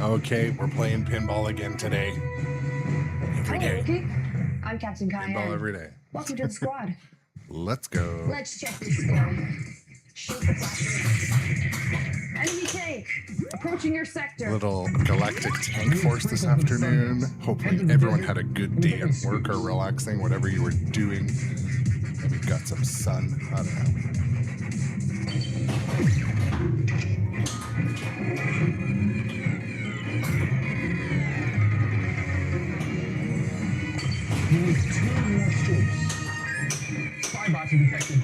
Okay, we're playing pinball again today. Every day. Rookie. I'm Captain Cayenne. Pinball every day. Welcome to the squad. Let's go. Let's check the score. Shoot the flashlight. Enemy tank approaching your sector. Little Galactic Tank Force this afternoon. Hopefully everyone had a good day at work or relaxing, whatever you were doing. Maybe got some sun. I don't know. Two more scoops. Spy bots are detected.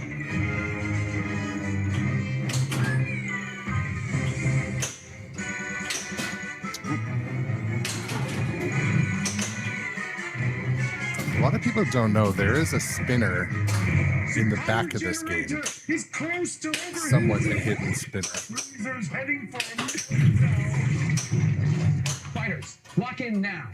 A lot of people don't know there is a spinner in the back of this game. He's close to overheat. Somewhat a hidden spinner. Lasers heading for fighters, lock in now.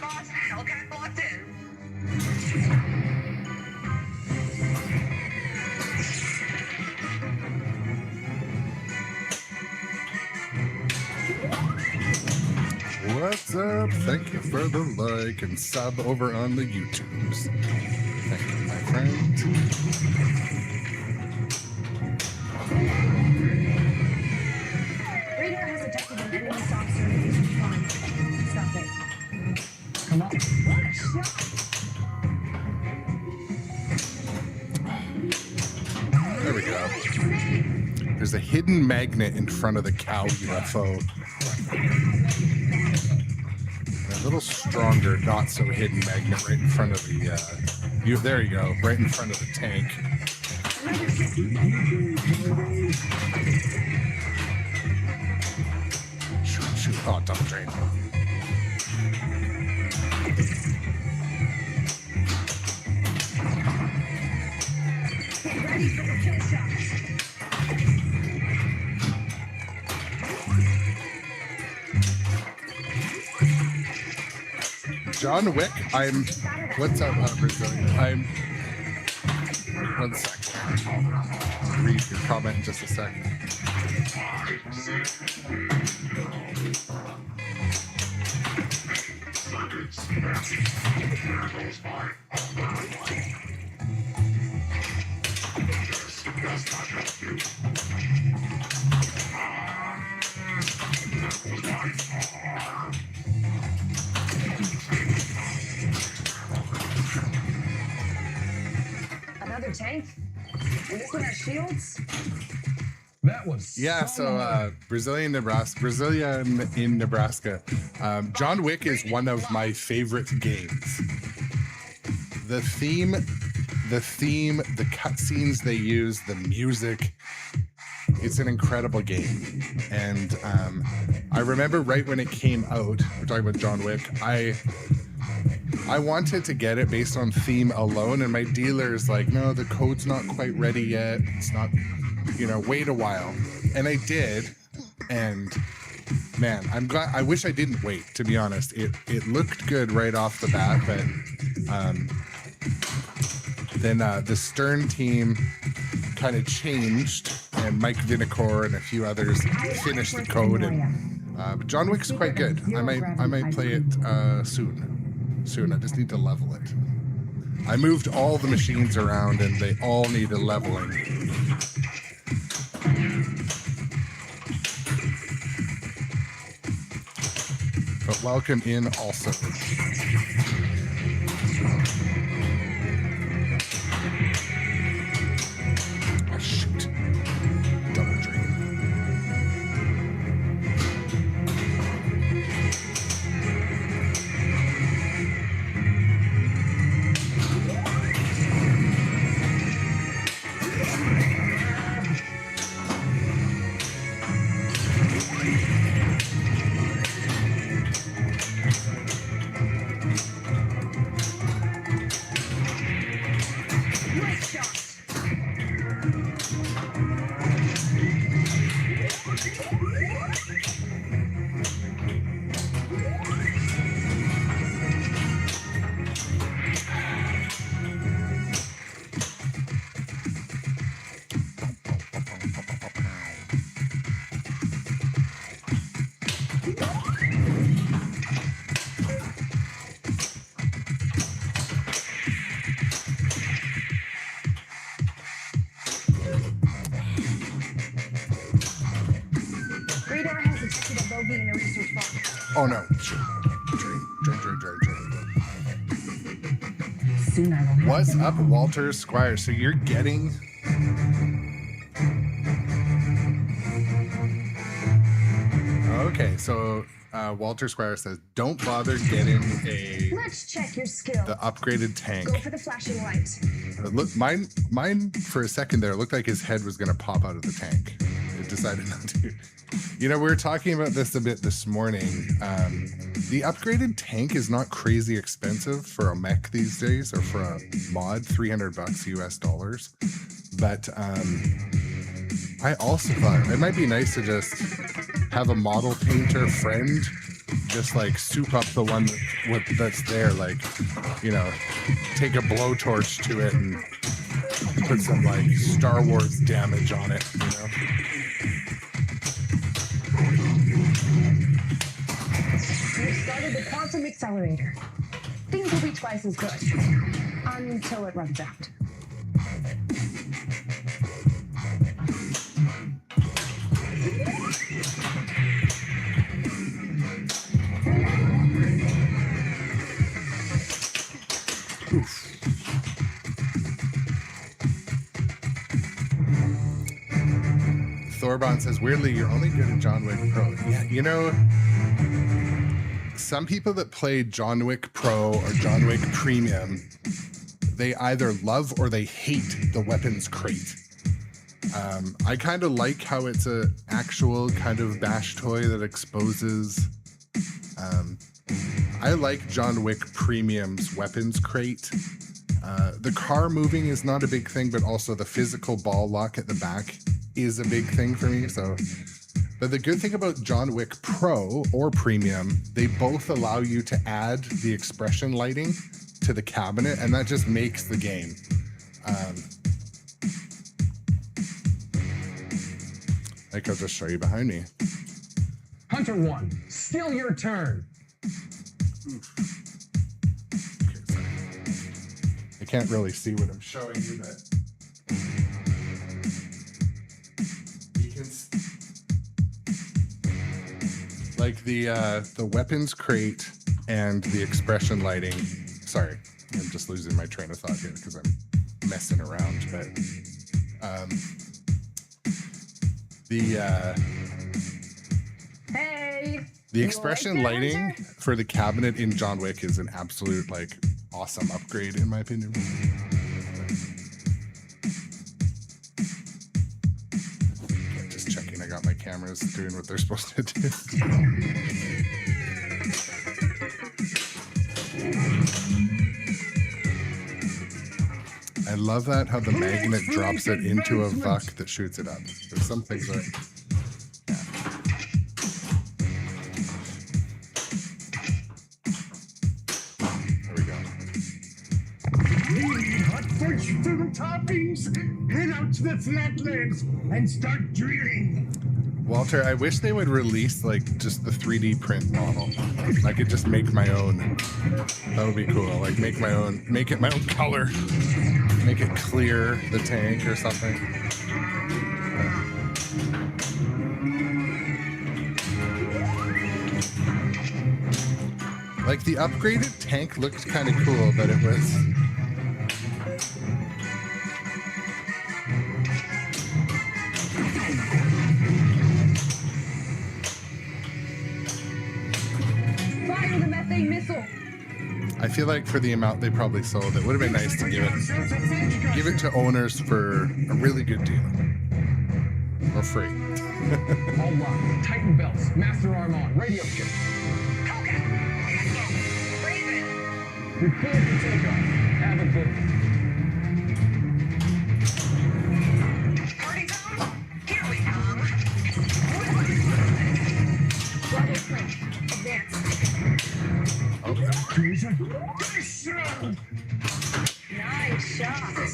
Boss, Hellcat locked in. What's up? Thank you for the like and sub over on the YouTubes. Thank you, my friend. Radar has detected an enemy soft surface response. Stop it. Come on. There we go. There's a hidden magnet in front of the cow UFO. And a little stronger, not so hidden magnet right in front of the, there you go, right in front of the tank. Shoot, oh, dump drain. Get ready for the kill shot. John Wick, what's up, Brazilian? One sec. I'll read your comment in just a sec. Another tank? And this one has shields? That was Yeah, so Brazilian in Nebraska. John Wick is one of my favorite games. The theme, the cutscenes they use, the music. It's an incredible game. And I remember right when it came out, we're talking about John Wick, I wanted to get it based on theme alone, and my dealer's like, no, the code's not quite ready yet. It's not, wait a while. And I did, and man, I'm glad. I wish I didn't wait, to be honest. It looked good right off the bat, but then the Stern team kind of changed, and Mike Vinokur and a few others finished the code, and but John Wick's quite good. I might play it soon. I just need to level it. I moved all the machines around and they all needed leveling. But welcome in also. Oh shoot. Double drain. Oh no. Drain. Soon I will have What's them up, all. Walter Squire? So you're getting. Okay, so Walter Squire says, don't bother getting Let's check your skill. the upgraded tank. Go for the flashing light. Look, mine for a second there looked like his head was going to pop out of the tank. It decided not to. You know, we were talking about this a bit this morning. The upgraded tank is not crazy expensive for a mech these days, or for a mod, $300 US dollars. But I also thought it might be nice to just have a model painter friend just like soup up the one that's there, like, you know, take a blowtorch to it and put some like Star Wars damage on it, you know. You started the quantum accelerator. Things will be twice as good until it runs out. Thorbon says, weirdly, you're only good at John Wick Pro. Yeah, you know, some people that play John Wick Pro or John Wick Premium, they either love or they hate the weapons crate. I kind of like how it's a actual kind of bash toy that exposes. I like John Wick Premium's weapons crate. The car moving is not a big thing, but also the physical ball lock at the back is a big thing for me. So, but the good thing about John Wick Pro or Premium, they both allow you to add the expression lighting to the cabinet, and that just makes the game. Like, I'll just show you behind me. Hunter 1, still your turn. Okay, sorry. I can't really see what I'm showing you, but you can like the weapons crate and the expression lighting. Sorry, I'm just losing my train of thought here because I'm messing around, but Hey! the You expression like that, lighting Hunter? for the cabinet in John Wick is an absolute, like, awesome upgrade, in my opinion. Just checking I got my cameras doing what they're supposed to do. I love that, how the magnet drops it into a vuck that shoots it up. There's some things that... Hot fudge for the toppings. Head out to the flatlands and start drilling. Walter, I wish they would release like just the 3D print model. I could just make my own. That would be cool. Like make my own, make it my own color. Make it clear, the tank or something. Like the upgraded tank looked kind of cool, but it was... Fire the methane missile! I feel like for the amount they probably sold, it would have been nice to give it to owners for a really good deal. Or free. All locked. Tighten belts. Master arm on. Radio shift. Okay. Breathe in. You're clear for takeoff. Have a good one. Party zone. Here we come. Brother Frank, advance. Nice shots.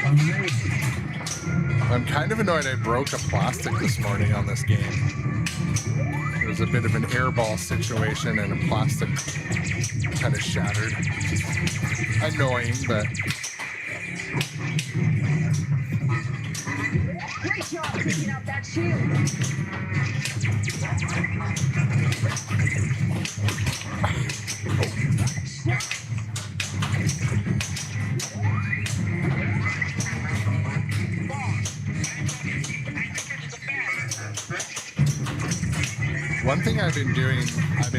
Amazing. I'm kind of annoyed I broke a plastic this morning on this game. It was a bit of an airball situation and a plastic kind of shattered. Annoying, but... Great job picking out that shield. One thing I've been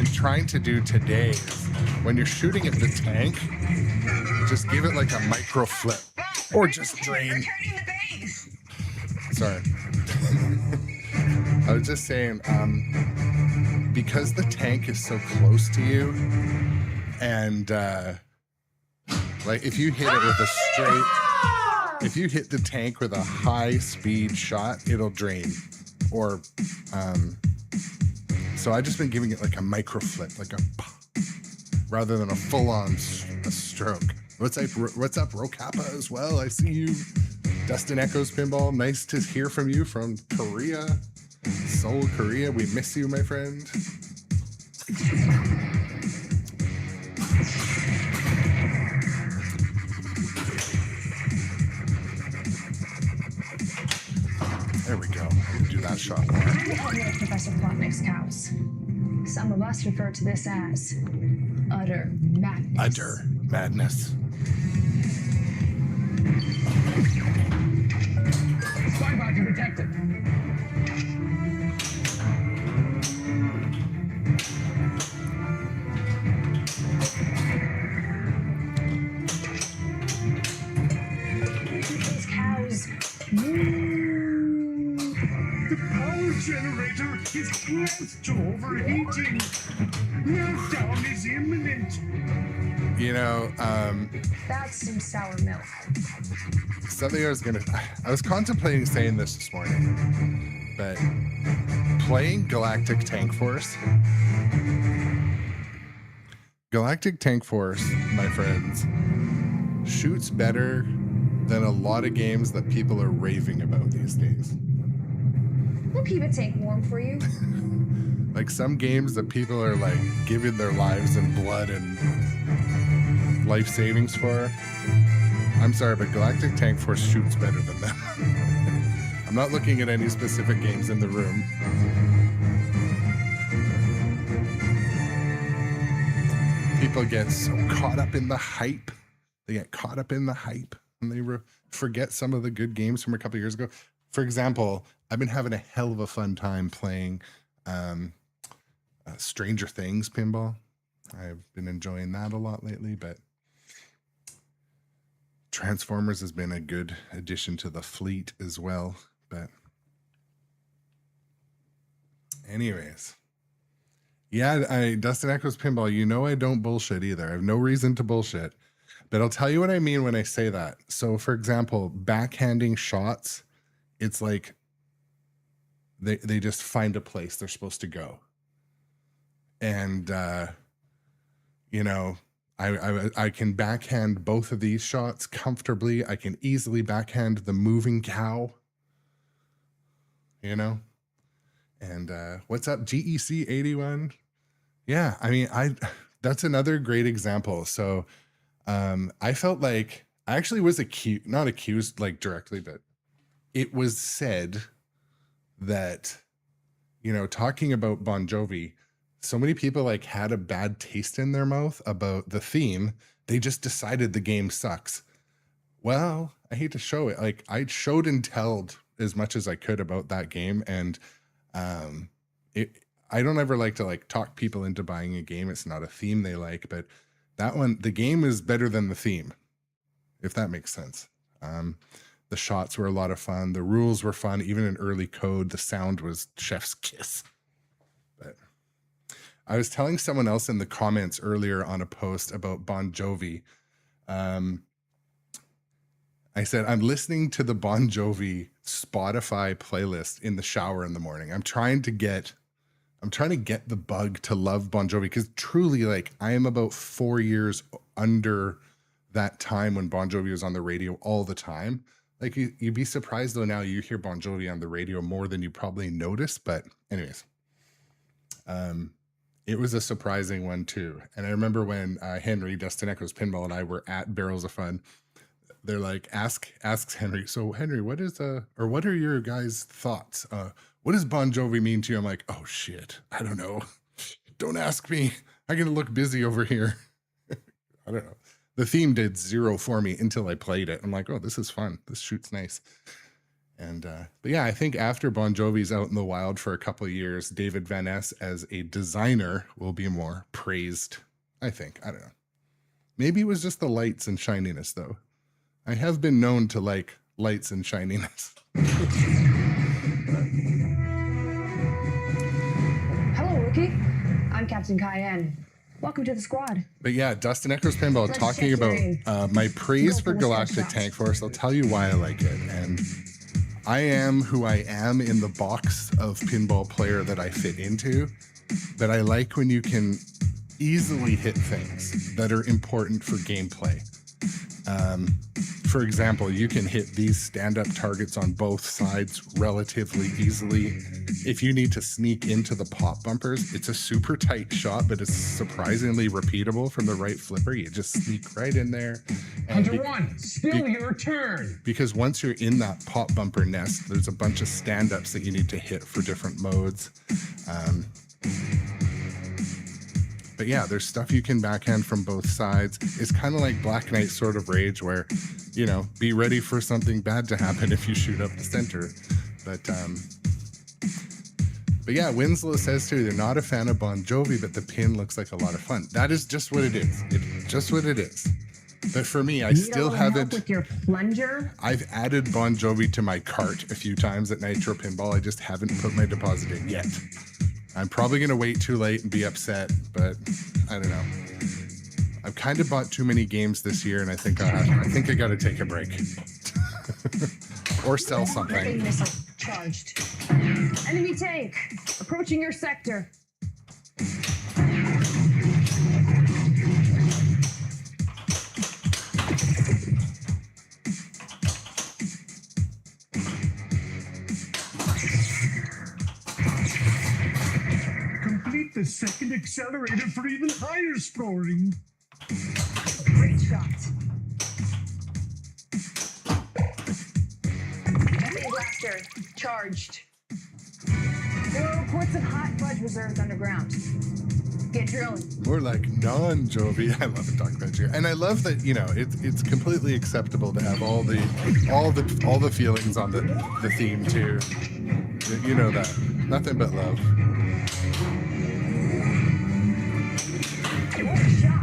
trying to do today is when you're shooting at the tank, just give it like a micro flip or just drain. Returning the base. Sorry. I was just saying, because the tank is so close to you, and like if you hit it with a straight, if you hit the tank with a high speed shot, it'll drain. Or, so I just been giving it like a micro flip, like a, rather than a full on stroke. What's up, Rokappa as well? I see you. Dustin Echoes Pinball, nice to hear from you from Korea. Seoul, Korea, we miss you, my friend. There we go. Do that shot more. Here, Professor Plotnick's cows. Some of us refer to this as utter madness. Utter madness. Spybot detected. These cows. The power generator is close to overheating. Meltdown is imminent. You know, That's some sour milk. something I was contemplating saying this morning, but playing Galactic Tank Force, my friends, shoots better than a lot of games that people are raving about these days. We'll keep a tank warm for you. Like some games that people are like giving their lives and blood and life savings for. I'm sorry, but Galactic Tank Force shoots better than them. I'm not looking at any specific games in the room. People get so caught up in the hype. They get caught up in the hype and they forget some of the good games from a couple of years ago. For example, I've been having a hell of a fun time playing Stranger Things Pinball. I've been enjoying that a lot lately, but Transformers has been a good addition to the fleet as well. But anyways, yeah, Dustin Echoes Pinball, you know I don't bullshit either. I have no reason to bullshit, but I'll tell you what I mean when I say that. So for example, backhanding shots, it's like they just find a place they're supposed to go. And, you know, I can backhand both of these shots comfortably. I can easily backhand the moving cow, you know? And what's up, GEC 81? Yeah, I mean, that's another great example. So I felt like I actually was not accused like directly, but it was said that, you know, talking about Bon Jovi, so many people like had a bad taste in their mouth about the theme. They just decided the game sucks. Well, I hate to show it. Like I showed and told as much as I could about that game. And I don't ever like to like talk people into buying a game. It's not a theme they like, but that one, the game is better than the theme, if that makes sense. The shots were a lot of fun. The rules were fun. Even in early code, the sound was chef's kiss. But I was telling someone else in the comments earlier on a post about Bon Jovi. I said, I'm listening to the Bon Jovi Spotify playlist in the shower in the morning. I'm trying to get the bug to love Bon Jovi, because truly, like, I am about 4 years under that time when Bon Jovi was on the radio all the time. Like, you'd be surprised though, now you hear Bon Jovi on the radio more than you probably notice. But anyways, it was a surprising one too. And I remember when Henry, Dustin Echoes Pinball, and I were at Barrels of Fun, they're like, asks Henry, so Henry, what are your guys' thoughts? what does Bon Jovi mean to you? I'm like, oh shit, I don't know. Don't ask me. I'm gonna look busy over here. I don't know. The theme did zero for me until I played it. I'm like, oh, this is fun. This shoots nice. And but yeah, I think after Bon Jovi's out in the wild for a couple of years, David Van Ness as a designer will be more praised. I think. I don't know. Maybe it was just the lights and shininess, though. I have been known to like lights and shininess. Hello, rookie. I'm Captain Cayenne. Welcome to the squad. But yeah, Dustin Echoes Pinball Let's talking check your about name. my praise Go for for the Galactic first Tank shot. Force. I'll tell you why I like it. And I am who I am in the box of pinball player that I fit into. But I like when you can easily hit things that are important for gameplay. For example, you can hit these stand-up targets on both sides relatively easily. If you need to sneak into the pop bumpers, it's a super tight shot, but it's surprisingly repeatable from the right flipper. You just sneak right in there. And Hunter 1, still your turn. because once you're in that pop bumper nest, there's a bunch of stand-ups that you need to hit for different modes. But yeah, there's stuff you can backhand from both sides. It's kind of like Black Knight Sword of Rage, where, you know, be ready for something bad to happen if you shoot up the center. But yeah, Winslow says too, they're not a fan of Bon Jovi, but the pin looks like a lot of fun. That is just what it is. It's just what it is. But for me, I Need a still little help haven't. with your plunger. I've added Bon Jovi to my cart a few times at Nitro Pinball. I just haven't put my deposit in yet. I'm probably going to wait too late and be upset, but I don't know. I've kind of bought too many games this year, and I think I got to take a break. Or sell Methane something. missile charged. Enemy tank approaching your sector. Complete the second accelerator for even higher scoring. Great shot. Methane blaster charged. There are reports of hot fudge reserves underground. Get drilling. More like non-Jovi. I love it talking about you. And I love that, you know, it's completely acceptable to have all the feelings on the theme too. You know that. Nothing but love. What a shot.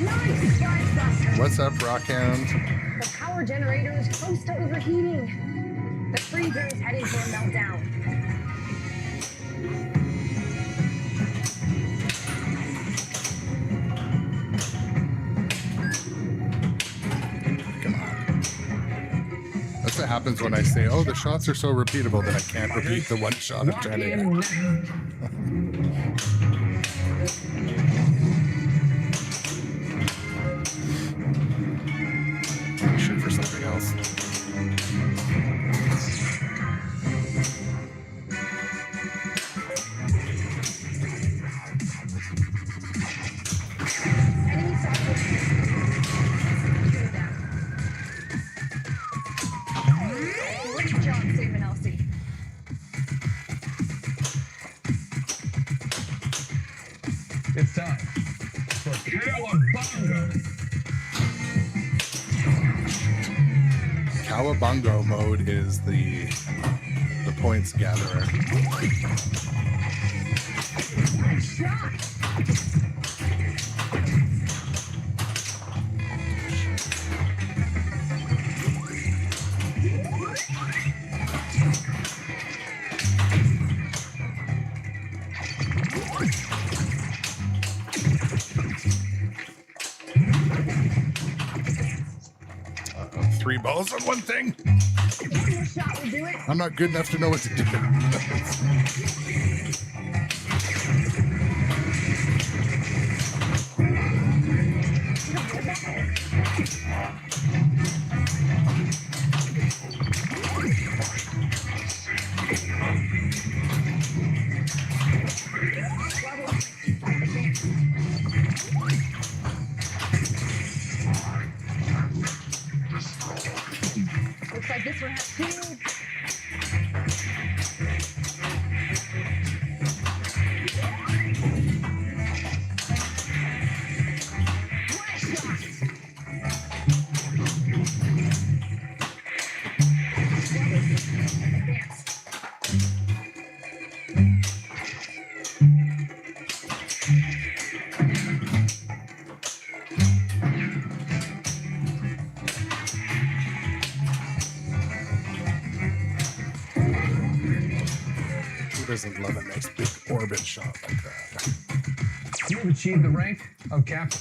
Nice, Fudge Buster. What's up, Rockhound? The power generator is close to overheating. The freezer is heading for a meltdown. Come on. That's what happens when I say, oh, the shots are so repeatable that I can't repeat the one shot I'm trying to get. Shoot for something else. Enemy software. Shoot down. Great job saving Elsie. It's time for Cowabunga. Cowabunga mode is the points gatherer. Good shot. Three balls on one thing. One more shot will do it. I'm not good enough to know what to do. like this one has two. Who doesn't love a nice big orbit shot like that? You've achieved the rank of captain.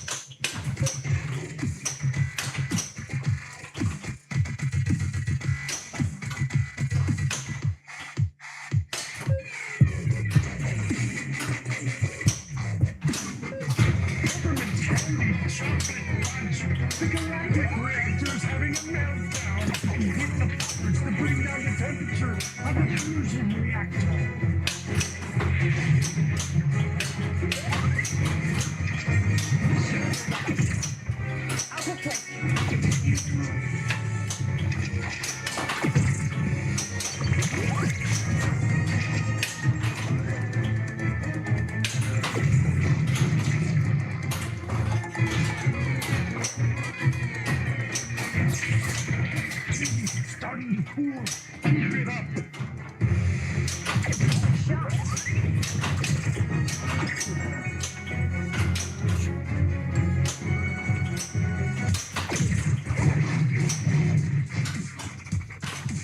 The Galactic reactor's having a meltdown. Hit the buffers to bring down the temperature of the fusion reactor. Output plate. Starting to cool. Keep it up.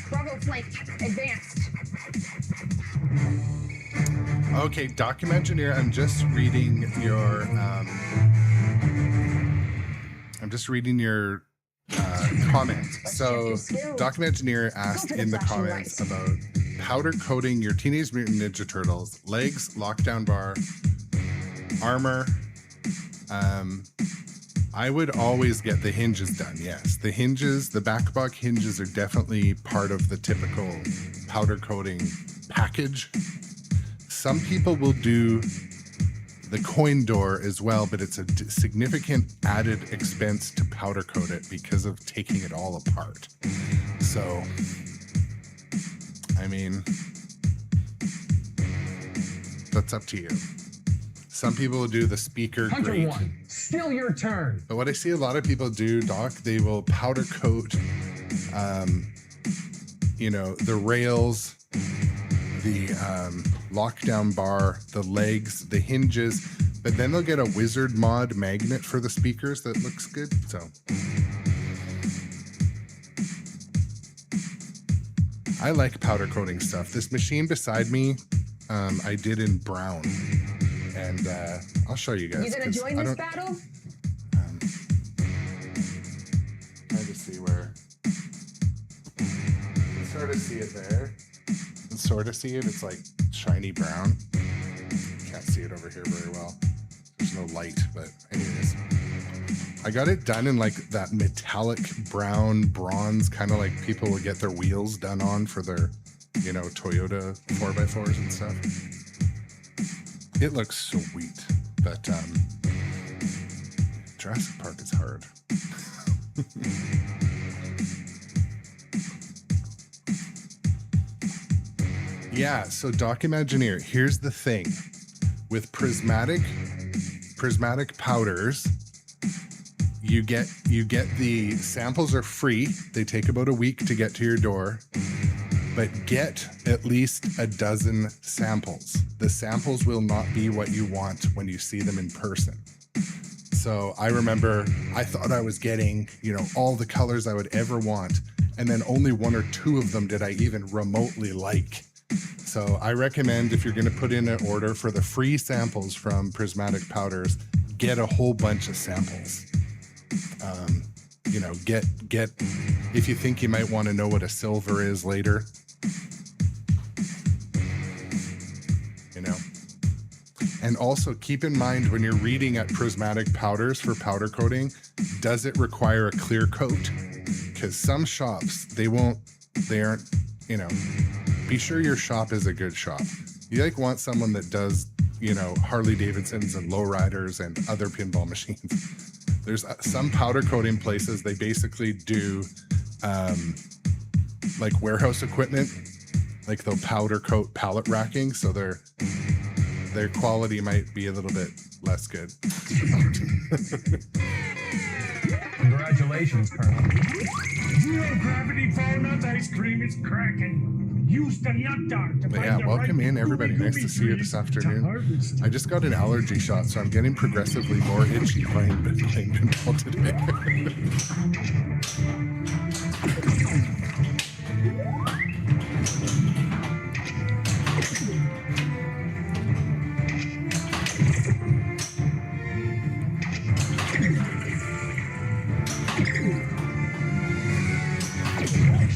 Bravo flank. Advanced. Okay, Document Engineer, I'm just reading your comments. So Document Engineer asked in the comments about powder coating your Teenage Mutant Ninja Turtles, legs, lockdown bar, armor. I would always get the hinges done, yes. The hinges, the back block hinges are definitely part of the typical powder coating package. Some people will do the coin door as well, but it's a significant added expense to powder coat it because of taking it all apart. So, I mean, that's up to you. Some people will do the speaker Hunter grate. 1, still your turn. But what I see a lot of people do, Doc, they will powder coat, the rails, the lockdown bar, the legs, the hinges, but then they'll get a wizard mod magnet for the speakers that looks good. So I like powder coating stuff. This machine beside me, I did in brown, and I'll show you guys. You gonna 'cause join I this don't- battle? Trying to see where. You can sort of see it there. You can sort of see it. It's like shiny brown. Can't see it over here very well. There's no light, but anyways. I got it done in like that metallic brown bronze, kind of like people would get their wheels done on for their, Toyota 4x4s and stuff. It looks sweet, but Jurassic Park is hard. Yeah, so Documengineer, here's the thing. With prismatic powders, you get the samples are free. They take about a week to get to your door, but get at least a dozen samples. The samples will not be what you want when you see them in person. So I remember I thought I was getting, all the colors I would ever want, and then only one or two of them did I even remotely like. So I recommend if you're going to put in an order for the free samples from Prismatic Powders, get a whole bunch of samples. Get if you think you might want to know what a silver is later. And also keep in mind when you're reading at Prismatic Powders for powder coating, does it require a clear coat? Because some shops, they aren't, be sure your shop is a good shop. You want someone that does, Harley Davidsons and lowriders and other pinball machines. There's some powder coating places, they basically do like warehouse equipment, like they'll powder coat pallet racking, so their quality might be a little bit less good. Congratulations, Colonel. Zero gravity fallout ice cream is cracking. Use the nut dart to But find yeah, the welcome right in everybody. Nice to see you this afternoon. I just got an allergy shot, so I'm getting progressively more itchy playing pinball today.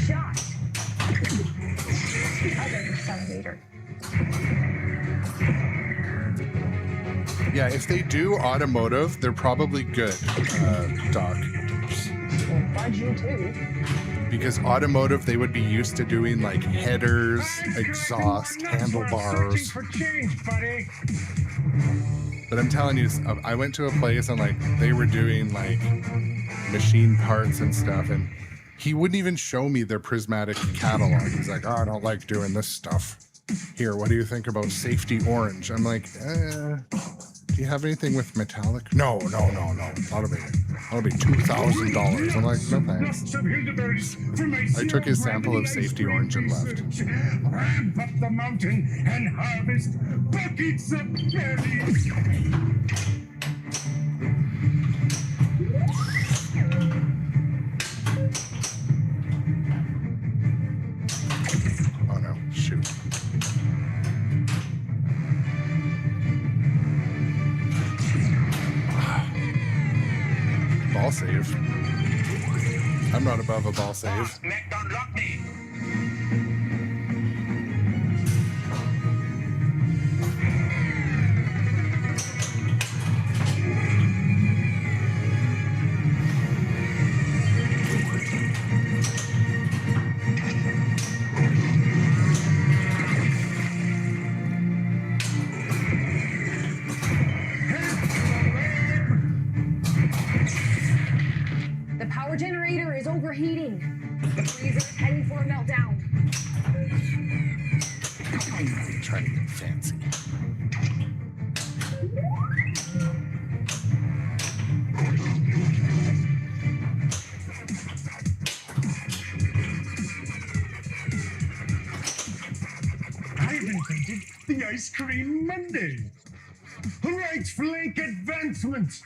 Shot. Other accelerator. Yeah, if they do automotive, they're probably good, Doc. Well, fudge you too. Because automotive, they would be used to doing like headers, exhaust, handlebars. For change, buddy. But I'm telling you, I went to a place and like they were doing like machine parts and stuff, and he wouldn't even show me their prismatic catalog. He's like, "Oh, I don't like doing this stuff. Here, what do you think about safety orange?" I'm like, do you have anything with metallic? No. That'll be $2,000. I'm like, no thanks. I took his sample of safety orange and left. Ramp up the mountain and harvest buckets of berries. Oh no, shoot. Ball save. I'm not above a ball save. The power generator is overheating. The freezer is heading for a meltdown. Trying to get fancy. I've invented the Ice Cream Monday. Right flank advancement.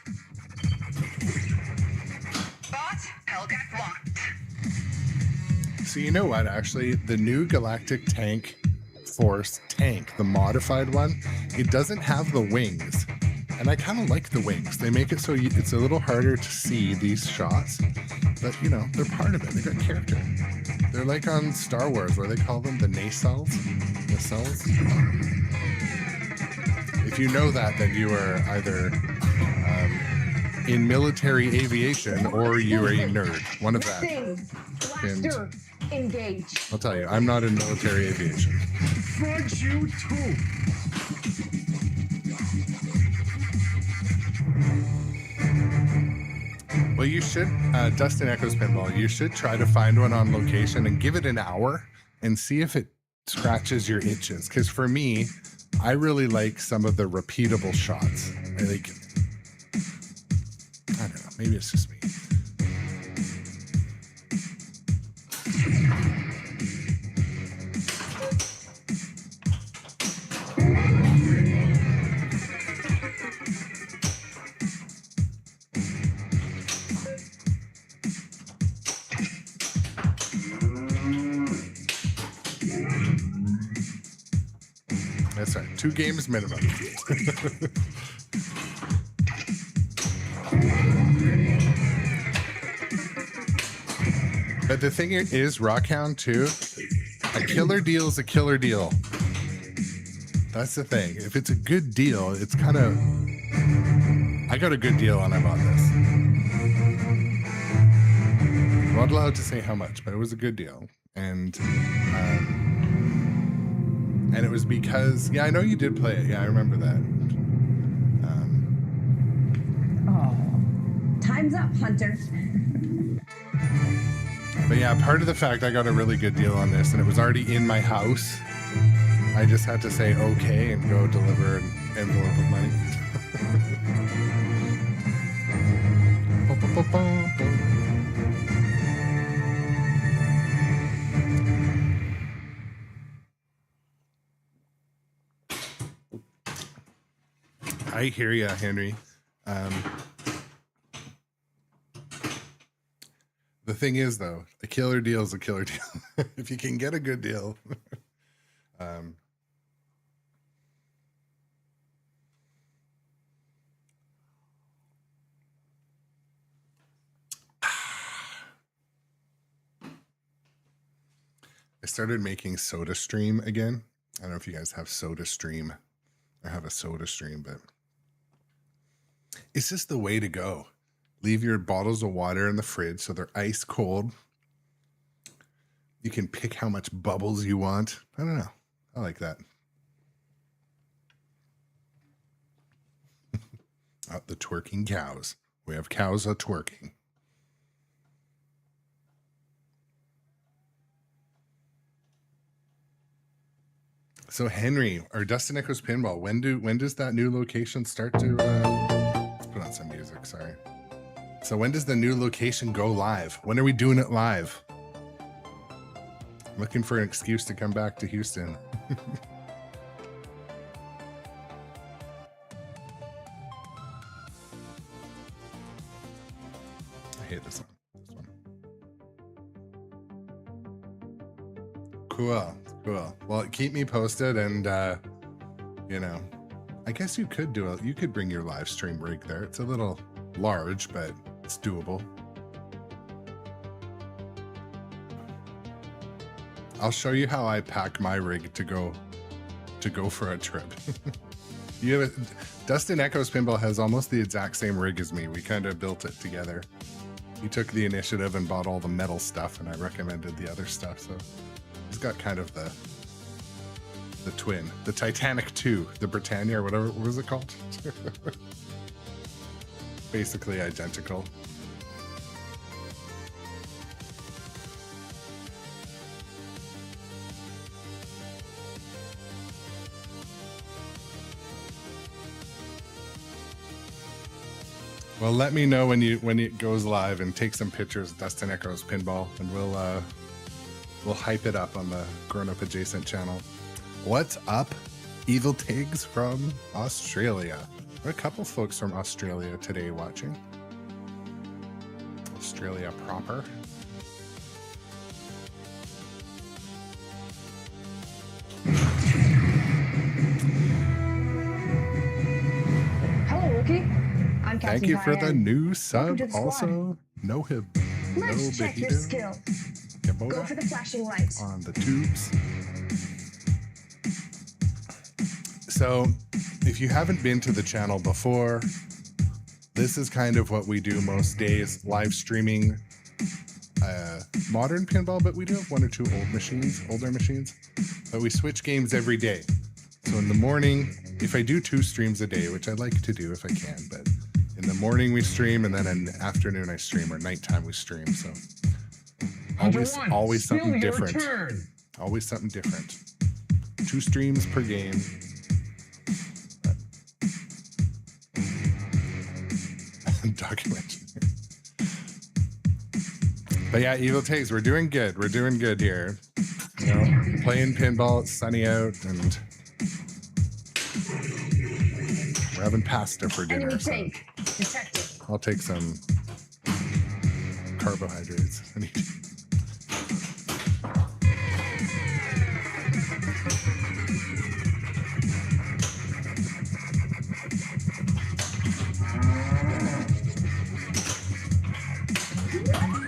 Boss, Hellcat locked. So you know what, actually, the new Galactic Tank Force tank, the modified one, it doesn't have the wings. And I kind of like the wings. They make it so it's a little harder to see these shots. But, you know, they're part of it. They got character. They're like on Star Wars, where they call them the nacelles. Nacelles? If you know that, then you are either in military aviation or you are a nerd. One of that. Blaster, engage. I'll tell you, I'm not in military aviation. Fudge you too. Well, you should, Dustin Echoes Pinball, you should try to find one on location and give it an hour and see if it scratches your itches. Because for me, I really like some of the repeatable shots. I don't know, maybe it's just me. That's right, 2 games minimum. But the thing is, Rockhound too, a killer deal is a killer deal. That's the thing. If it's a good deal, it's kind of... I got a good deal when I bought this. I'm not allowed to say how much, but it was a good deal. And it was because... Yeah, I know you did play it. Yeah, I remember that. Oh, time's up, Hunter. But yeah, part of the fact I got a really good deal on this and it was already in my house, I just had to say okay and go deliver an envelope of money. I hear ya, Henry. The thing is, though, a killer deal is a killer deal. If you can get a good deal. I started making Soda Stream again. I don't know if you guys have Soda Stream or have a Soda Stream, but it's just the way to go. Leave your bottles of water in the fridge so they're ice cold. You can pick how much bubbles you want. I don't know. I like that. The twerking cows. We have cows a twerking. So Henry, or Dustin Echoes Pinball, when does that new location start to let's put on some music, sorry. So when does the new location go live? When are we doing it live? I'm looking for an excuse to come back to Houston. I hate this one. Cool. Well, keep me posted, and you know, I guess you could bring your live stream rig there. It's a little large, but it's doable. I'll show you how I pack my rig to go for a trip. Dustin Echoes Pinball has almost the exact same rig as me. We kind of built it together. He took the initiative and bought all the metal stuff, and I recommended the other stuff. So he's got kind of the twin, the Titanic 2, the Britannia, or whatever, what was it called? Basically identical. Well, let me know when it goes live and take some pictures of Dustin Echoes Pinball, and we'll hype it up on the Grownup Adjacent channel. What's up, Evil Tigs from Australia? There are a couple folks from Australia today watching. Australia proper. Hello, Rookie. I'm Captain Thank you for the Diane. new sub. to the squad. Also, no Let's check your Behito. skill. Go for the flashing lights. On the tubes. So if you haven't been to the channel before, this is kind of what we do most days, live streaming modern pinball, but we do have one or two older machines, but we switch games every day. So in the morning, if I do 2 streams a day, which I like to do if I can, but in the morning we stream, and then in the afternoon I stream, or nighttime we stream. So always something different. Always something different. 2 streams per game. Document. But yeah, Evil Takes, we're doing good. We're doing good here. You know, playing pinball, it's sunny out, and we're having pasta for dinner. Enemy So tank detected. I'll take some carbohydrates. I need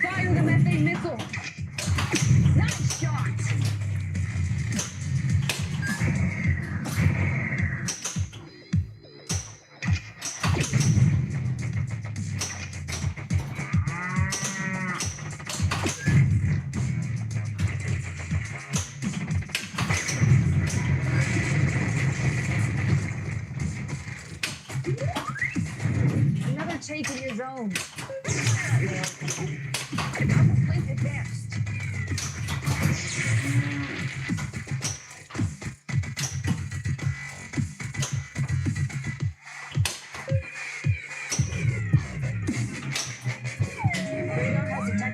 Fire the methane missile. Nice shot.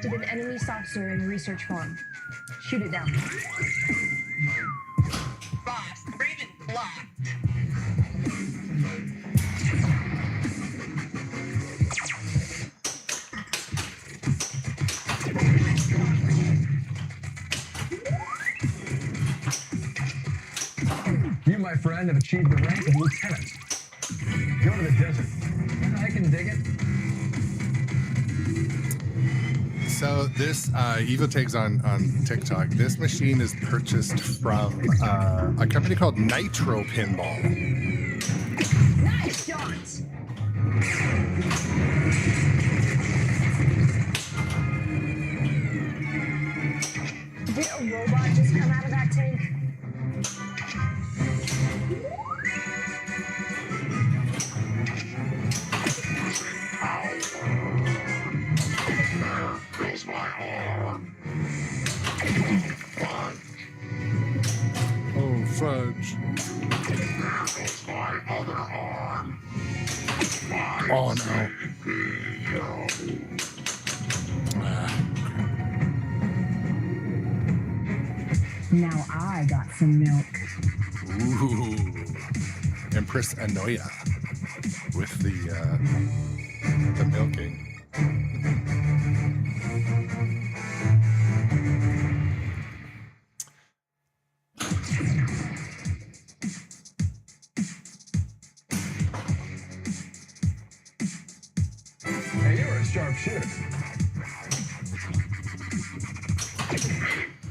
detected an enemy saucer in the research farm. Shoot it down. Boss, Raven blocked. You, my friend, have achieved the rank of lieutenant. Go to the desert. I can dig it. So this Evil Tags on TikTok. This machine is purchased from a company called Nitro Pinball. Nice shots! Did a robot just come out of that tank? Oh, fudge. Oh, no. Now I got some milk. Ooh. Empress Annoya with the milking. Hey, you're a sharp shooter.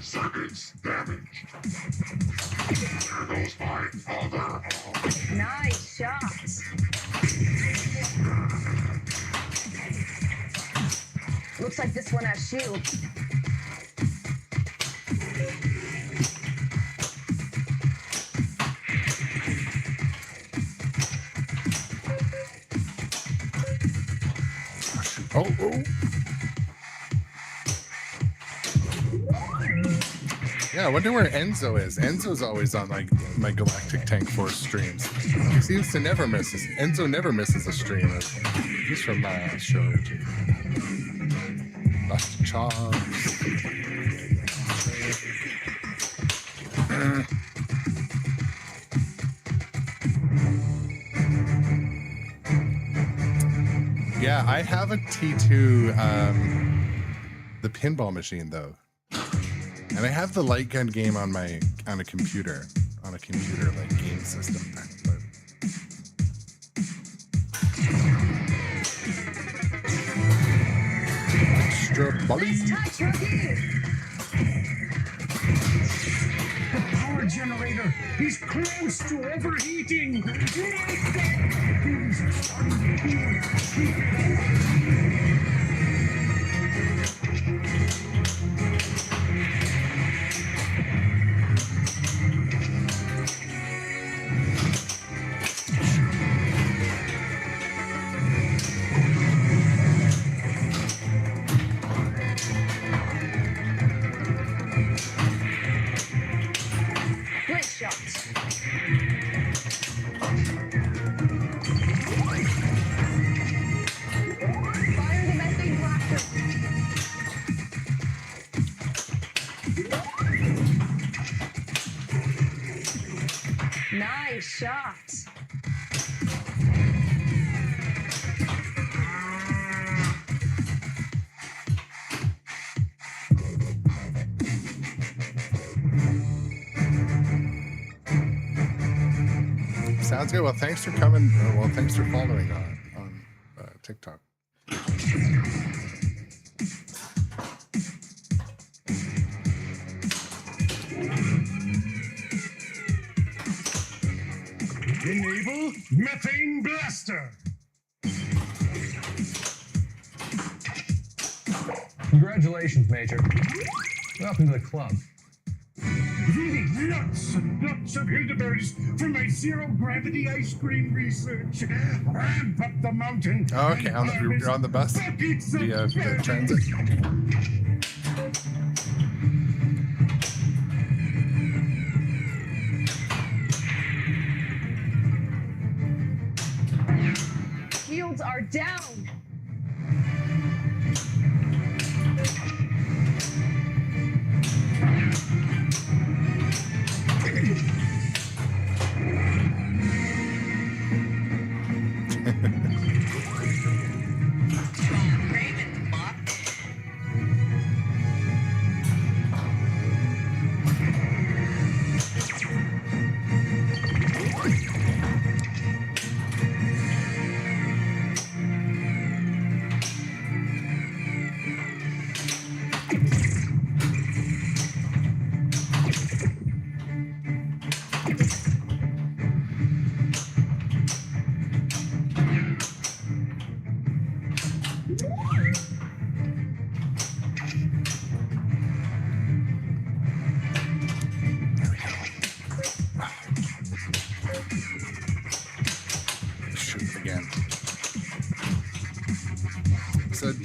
Circuits damaged. There goes my other arm. Nice shots. Looks like this one has shield. Oh, oh. Yeah, I wonder where Enzo is. Enzo's always on like my Galactic Tank Force streams. He seems to never misses. Enzo never misses a stream. He's from my show. Lost chops. Yeah, I have a T2, the pinball machine though, and I have the light gun game on a computer like game system. But extra bully. Nice touch, rookie. The power generator is close to overheating. Things are starting to heal. Keep it Great shots. Fire the methane blaster. Nice shots. Sounds good. Well, thanks for coming. Well, thanks for following on TikTok. enable methane blaster. Congratulations, Major. Welcome to the club. Eating lots and lots of elderberries for my zero-gravity ice cream research. Ramp up the mountain. Oh, okay, you're on the bus? The transit? Shields are down.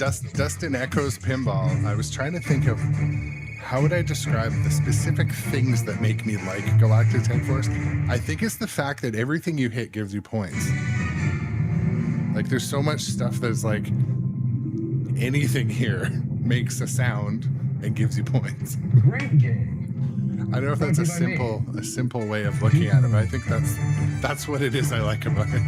Dustin Echoes Pinball. I was trying to think of how would I describe the specific things that make me like Galactic Tank Force. I think it's the fact that everything you hit gives you points. Like there's so much stuff that's like anything here makes a sound and gives you points. Great game. I don't know if that's a simple way of looking at it, but I think that's what it is I like about it.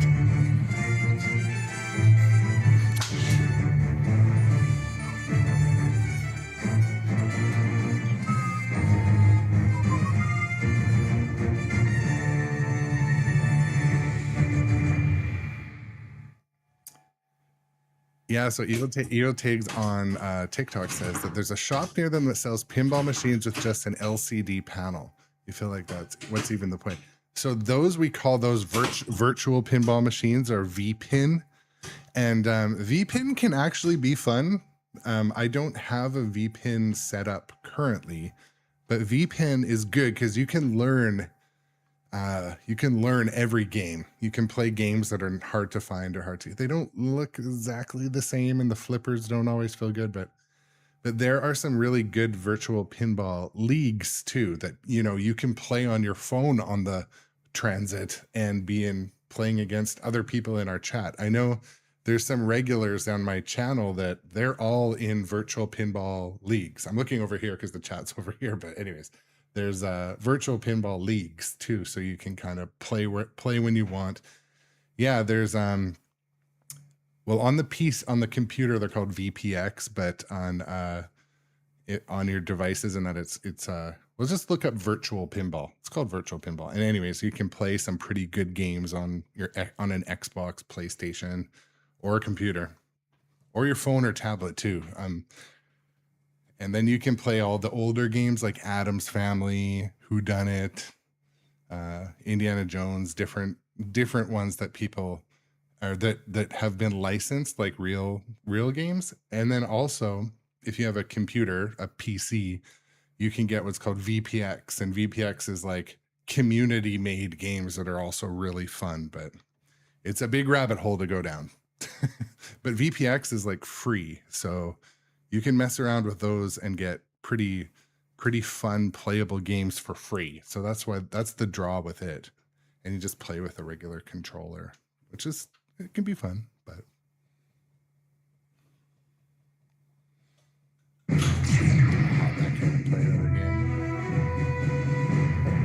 Yeah, so Elo Tigs on TikTok says that there's a shop near them that sells pinball machines with just an LCD panel. You feel like what's even the point? So those, we call those virtual pinball machines, or VPin. And VPin can actually be fun. I don't have a VPin set up currently, but VPin is good because you can learn every game. You can play games that are hard to find or hard to. They don't look exactly the same, and the flippers don't always feel good, but there are some really good virtual pinball leagues too that you can play on your phone on the transit and playing against other people in our chat. I know there's some regulars on my channel that they're all in virtual pinball leagues. I'm looking over here because the chat's over here, but anyways. There's virtual pinball leagues too, so you can kind of play when you want. Yeah, there's well, on the computer they're called VPX, but on your devices and that it's we'll just look up virtual pinball. It's called virtual pinball. And anyways, you can play some pretty good games on an Xbox, PlayStation, or a computer, or your phone or tablet too. And then you can play all the older games like Addams Family, Whodunit, Indiana Jones, different ones that people are that have been licensed, like real games. And then also, if you have a computer, a PC, you can get what's called VPX, and VPX is like community made games that are also really fun, but it's a big rabbit hole to go down. But VPX is like free, so you can mess around with those and get pretty fun playable games for free. So that's the draw with it. And you just play with a regular controller, which it can be fun, but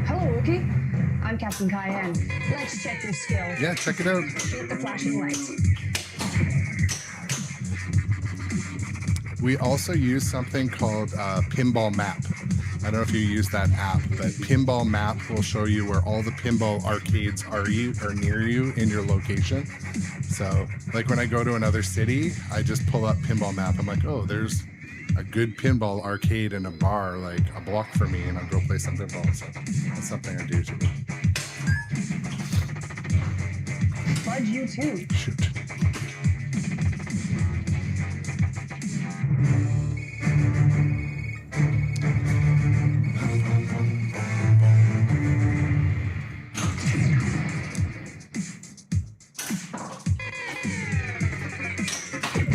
Hello, Rookie. I'm Captain Cayenne. Let's check your skill. yeah, check it out. Shoot the flashing lights. We also use something called Pinball Map. I don't know if you use that app, but Pinball Map will show you where all the pinball arcades are near you in your location. So like when I go to another city, I just pull up Pinball Map. I'm like, oh, there's a good pinball arcade and a bar like a block for me, and I'll go play some pinball. So that's something I do too. Fudge you too. Shoot.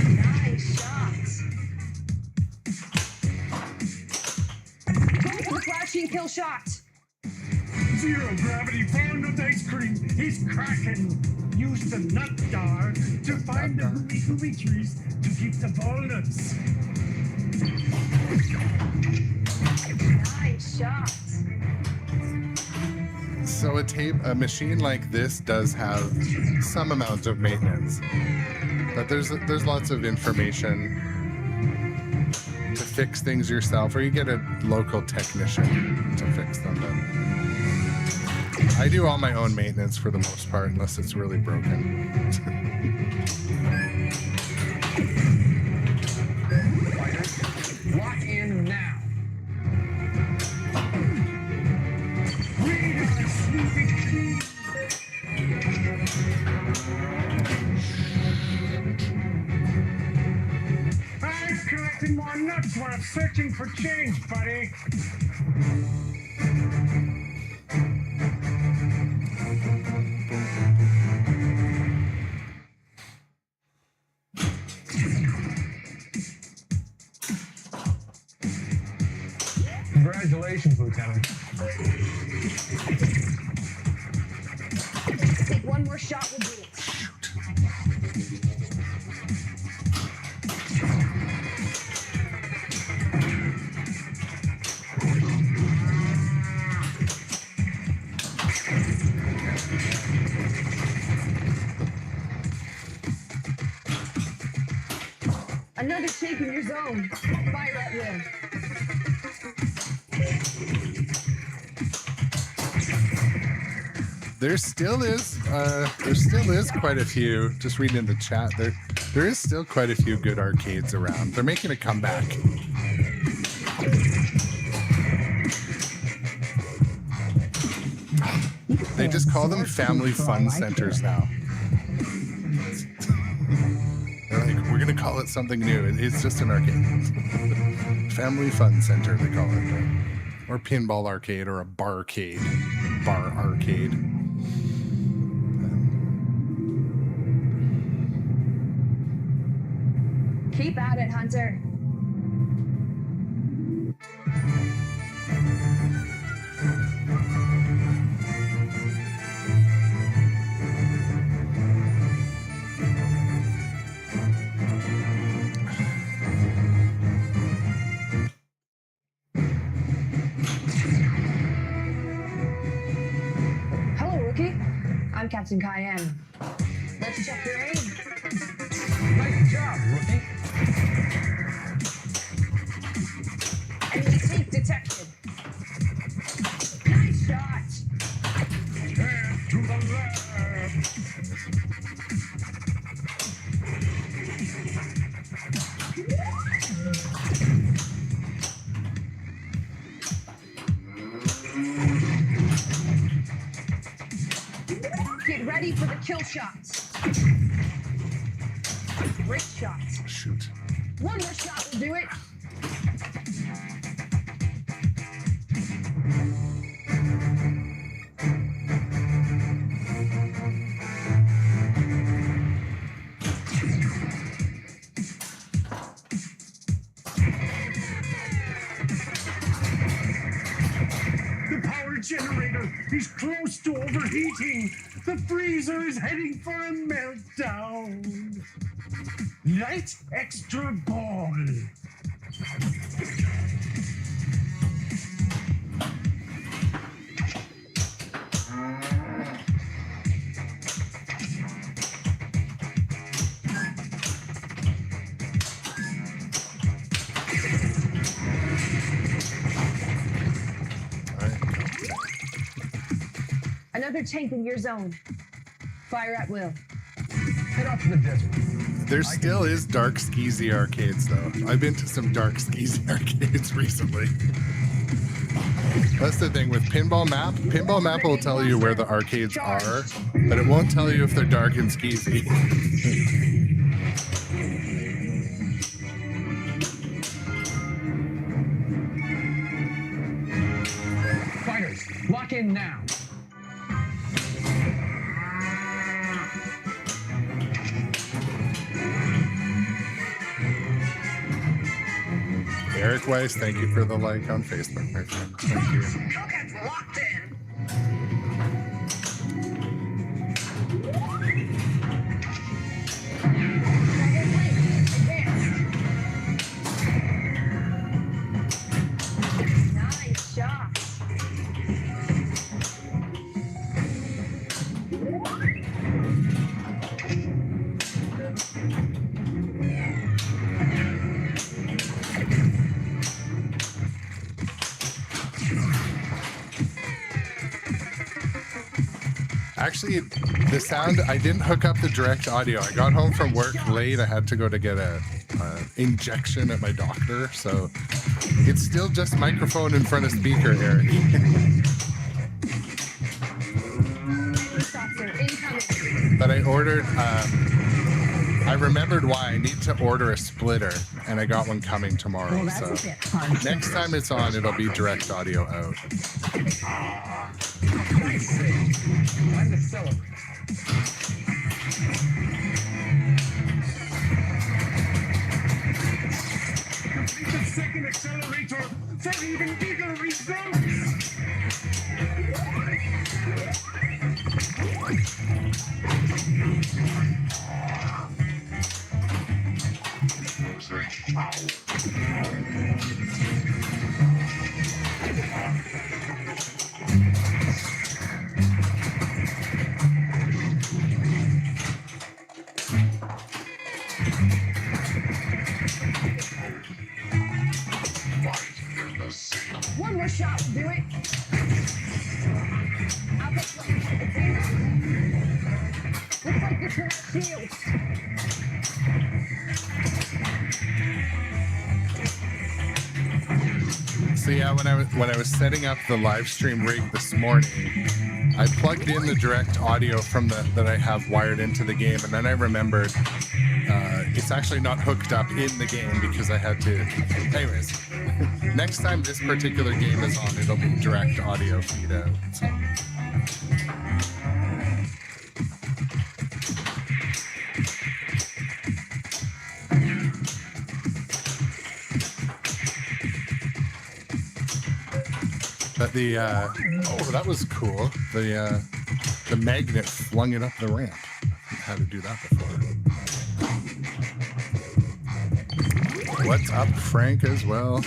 Nice shots. Go for the flashing kill shot. Zero gravity fondant ice cream. He's cracking. Use the nut dog to find the hooey trees to keep the walnuts. Nice shots. So a machine like this does have some amount of maintenance, but there's lots of information to fix things yourself, or you get a local technician to fix them. But I do all my own maintenance for the most part, unless it's really broken. Fighters, lock in now. We are sleeping. I'm collecting more nuts while I'm searching for change, buddy. Congratulations, Lieutenant. I think one more shot will do it. Another take in your zone. Fire at will. There still is quite a few. Just reading in the chat, there is still quite a few good arcades around. They're making a comeback. They just call them family fun centers now. They're like, we're gonna call it something new. It's just an arcade. Family fun center, they call it. Or pinball arcade, or a barcade. Bar arcade. Keep at it, Hunter. Hello, rookie. I'm Captain Cayenne. Let's check your aim. Nice job, rookie. Enemy tank detected. Nice shot. And to the left. Get ready for the kill shots. Great shot. Shoot. One more shot will do it. The power generator is close to overheating. The freezer is heading for a meltdown. Light extra ball. Another tank in your zone. Fire at will. Head off to the desert. There still is dark skeezy arcades though. I've been to some dark skeezy arcades recently. That's the thing with Pinball Map. Pinball Map will tell you where the arcades are, but it won't tell you if they're dark and skeezy. Fighters, lock in now. Eric Weiss, thank you for the like on Facebook, my friend. Thank you. Cokehead's locked in. Nice shot. Actually, the sound, I didn't hook up the direct audio. I got home from work late. I had to go to get a injection at my doctor. So it's still just microphone in front of speaker, Eric. But I ordered, I remembered why. I need to order a splitter, and I got one coming tomorrow. Well, So that's a bit hard. next time it's on, it'll be direct audio out. Nice save. Time to celebrate. Need the second accelerator for even bigger results. One more shot will do it. I'll get looks like this one shields. So yeah, when I was setting up the live stream rig this morning, I plugged in the direct audio from that I have wired into the game, and then I remembered it's actually not hooked up in the game because I had to. Anyways, next time this particular game is on, it'll be direct audio feed out. So. But the oh, that was cool. The magnet flung it up the ramp. How to do that before? What's up, Frank, as well?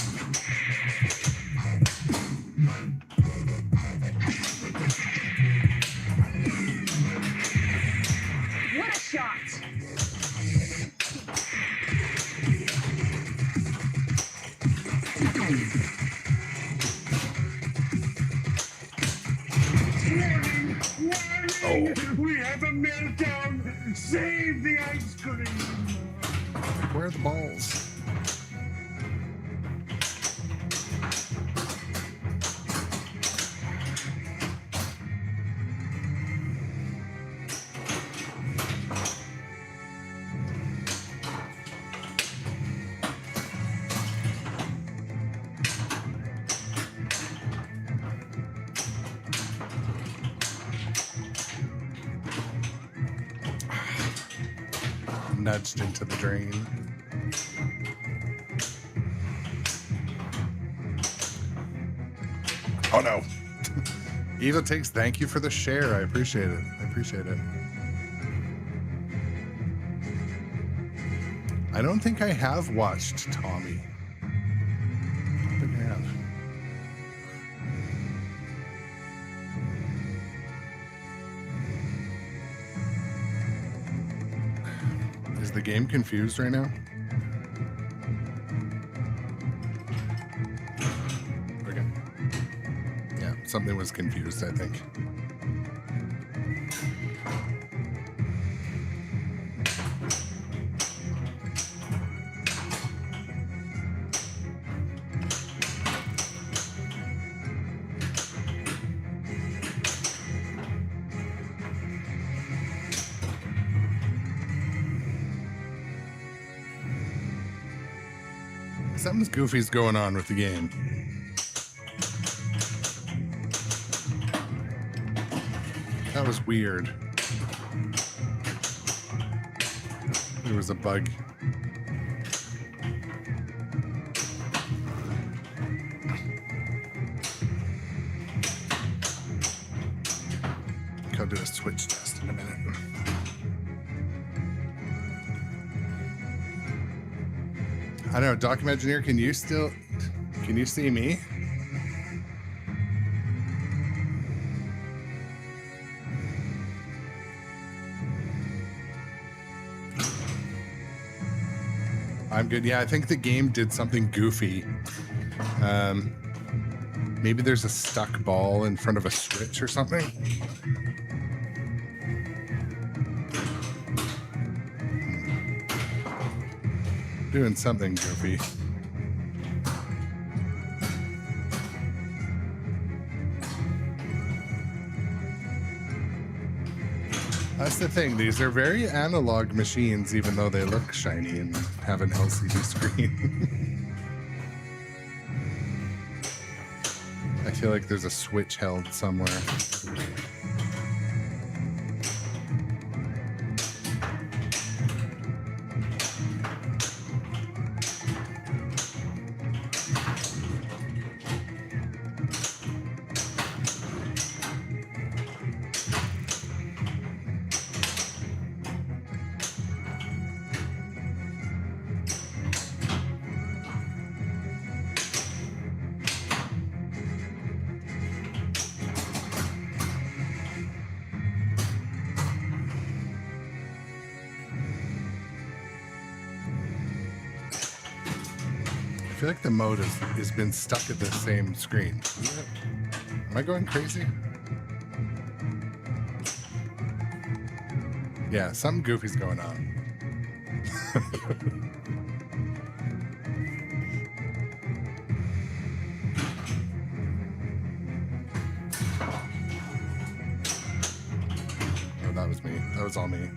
What a shot! Warning! We have a meltdown! Save the ice cream! Where are the balls? Nudged into the drain. Oh no. Eva takes thank you for the share. I appreciate it. I appreciate it. I don't think I have watched Tommy. I don't think I have. Is the game confused right now? Okay. Yeah, something was confused, I think. Something's goofy's going on with the game. That was weird. There was a bug. I'll do a switch test in a minute. I don't know, Document Engineer, can you see me? I'm good. Yeah, I think the game did something goofy. Maybe there's a stuck ball in front of a switch or something. Doing something goofy. That's the thing, these are very analog machines, even though they look shiny and have an LCD screen. I feel like there's a switch held somewhere. feel like the mode has been stuck at the same screen. Am I going crazy? Yeah, something goofy's going on. Oh, that was me. That was all me.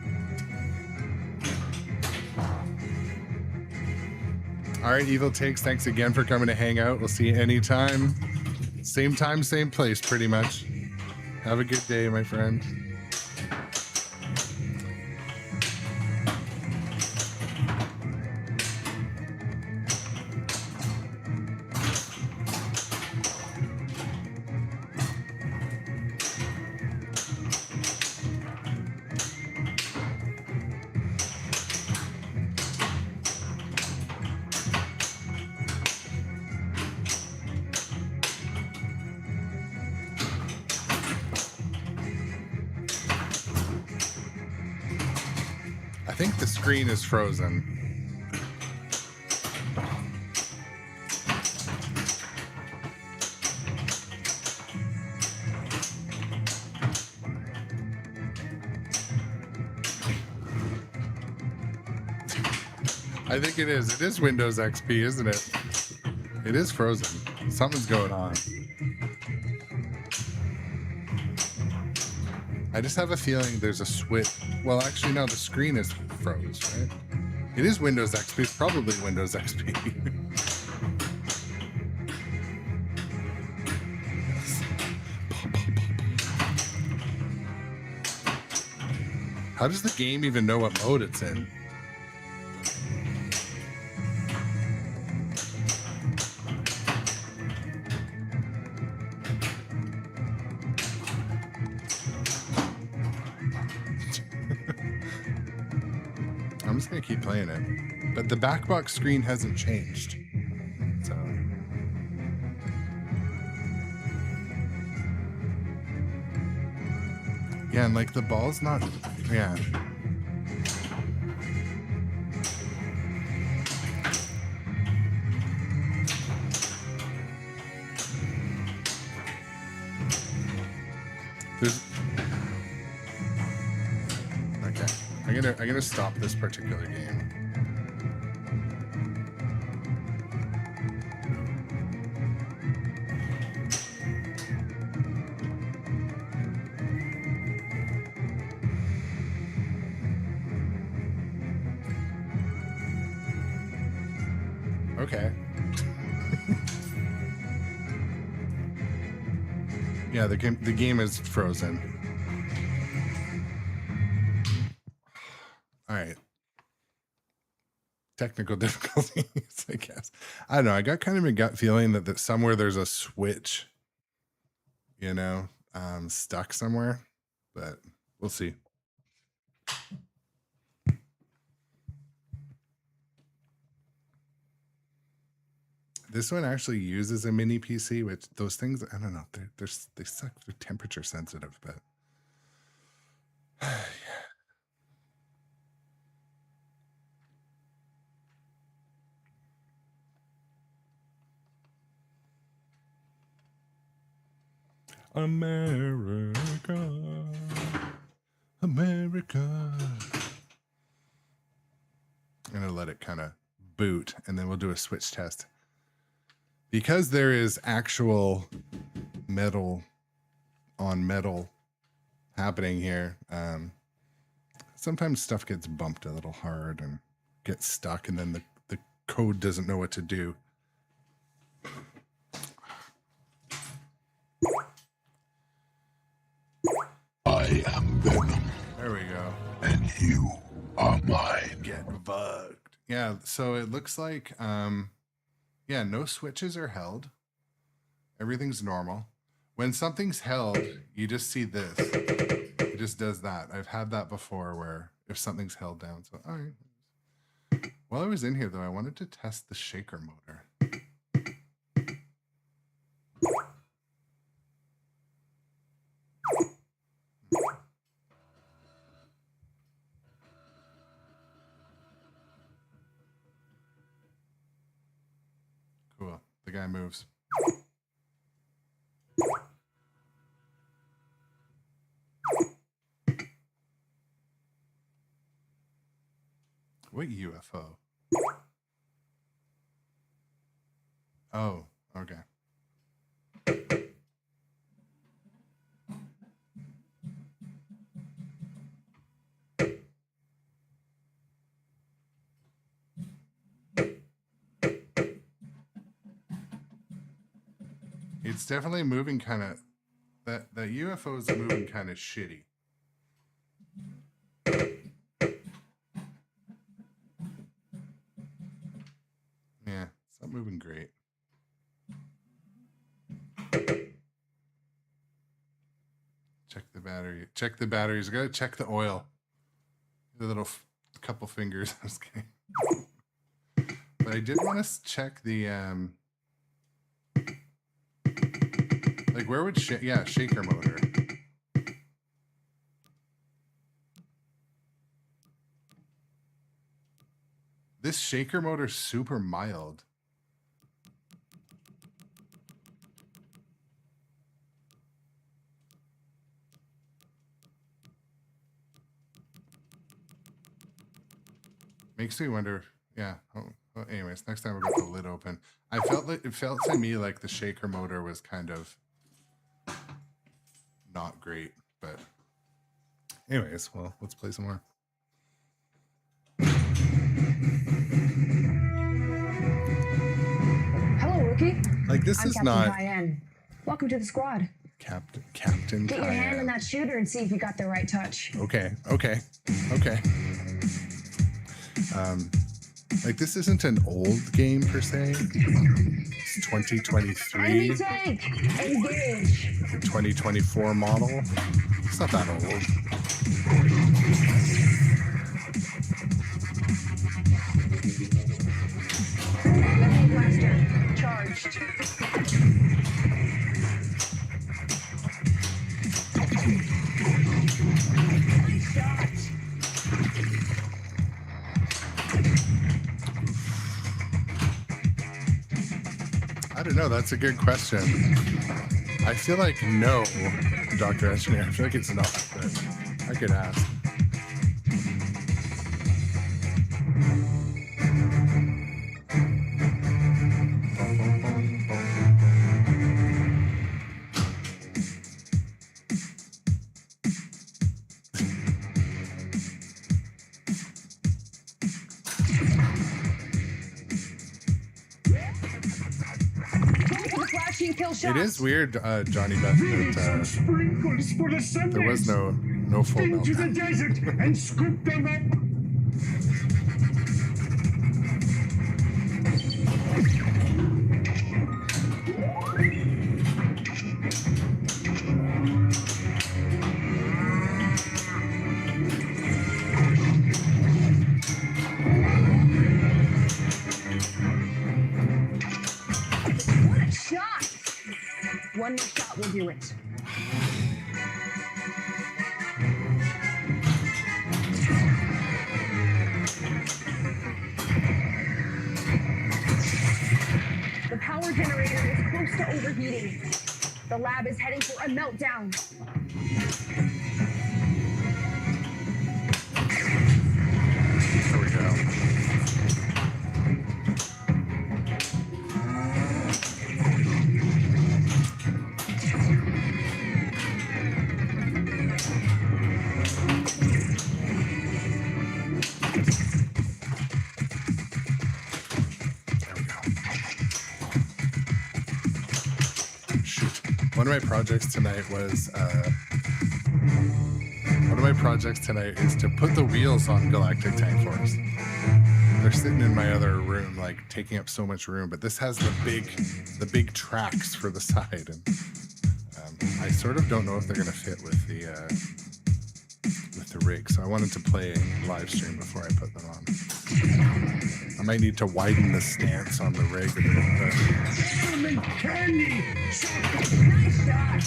All right, Evil Takes, thanks again for coming to hang out. We'll see you anytime. Same time, same place, pretty much. Have a good day, my friend. I think the screen is frozen. I think it is. It is Windows XP, isn't it? It is frozen. Something's going on. I just have a feeling there's a switch. Well, actually, no, the screen is froze, right? It is Windows XP. It's probably Windows XP. How does the game even know what mode it's in? I'm just gonna keep playing it, but the back box screen hasn't changed. So yeah, and like the ball's not. Yeah. There's. Okay. I'm gonna stop this particular game. Okay. Yeah, the game is frozen. All right. Technical difficulties, I guess. I don't know. I got kind of a gut feeling that somewhere there's a switch, you know, stuck somewhere, but we'll see. This one actually uses a mini PC, which those things, I don't know, they suck. They're temperature sensitive, but yeah. America, America. I'm gonna let it kind of boot, and then we'll do a switch test. Because there is actual metal on metal happening here, sometimes stuff gets bumped a little hard and gets stuck, and then the code doesn't know what to do. I am Venom. There we go. And you are mine. Get bugged. Yeah, so it looks like, yeah, no switches are held. Everything's normal. When something's held, you just see this. It just does that. I've had that before where if something's held down. So, all right. While I was in here, though, I wanted to test the shaker motor. Cool. The guy moves. What UFO? Oh, okay. It's definitely moving kind of, that UFO is moving kind of shitty. Yeah, it's not moving great. Check the battery. Check the batteries. I gotta check the oil. The little couple fingers. I was kidding. But I did want to check the like where would shaker motor. This shaker motor's super mild. Makes me wonder. Yeah. Oh, well, anyways, next time we'll get the lid open. I felt like it felt to me like the shaker motor was kind of not great, but anyways, well, let's play some more. Hello, rookie. Like this I'm is Captain not Cayenne. Welcome to the squad. Captain Get your hand Cayenne. on that shooter and see if you got the right touch. Okay. Like this isn't an old game per se. It's 2023. Enemy tank! Engage! 2024 model. It's not that old. Methane blaster charged. Shot. I don't know. That's a good question. I feel like no, Dr. Engineer. I feel like it's not, but I could ask. Flashing kill shot. It is weird, Johnny Beth, that Sprinkles for the Sundays. there was no full milk. Into the desert and scoop them up. What a shot! One more shot will do it. The power generator is close to overheating. The lab is heading for a meltdown. There we go. One of my projects tonight is to put the wheels on Galactic Tank Force. They're sitting in my other room, like taking up so much room, but this has the big tracks for the side, and I sort of don't know if they're gonna fit with the rig. So I wanted to play a live stream before I put them on. I might need to widen the stance on the rig a bit, but Cinnamon candy. Nice shot!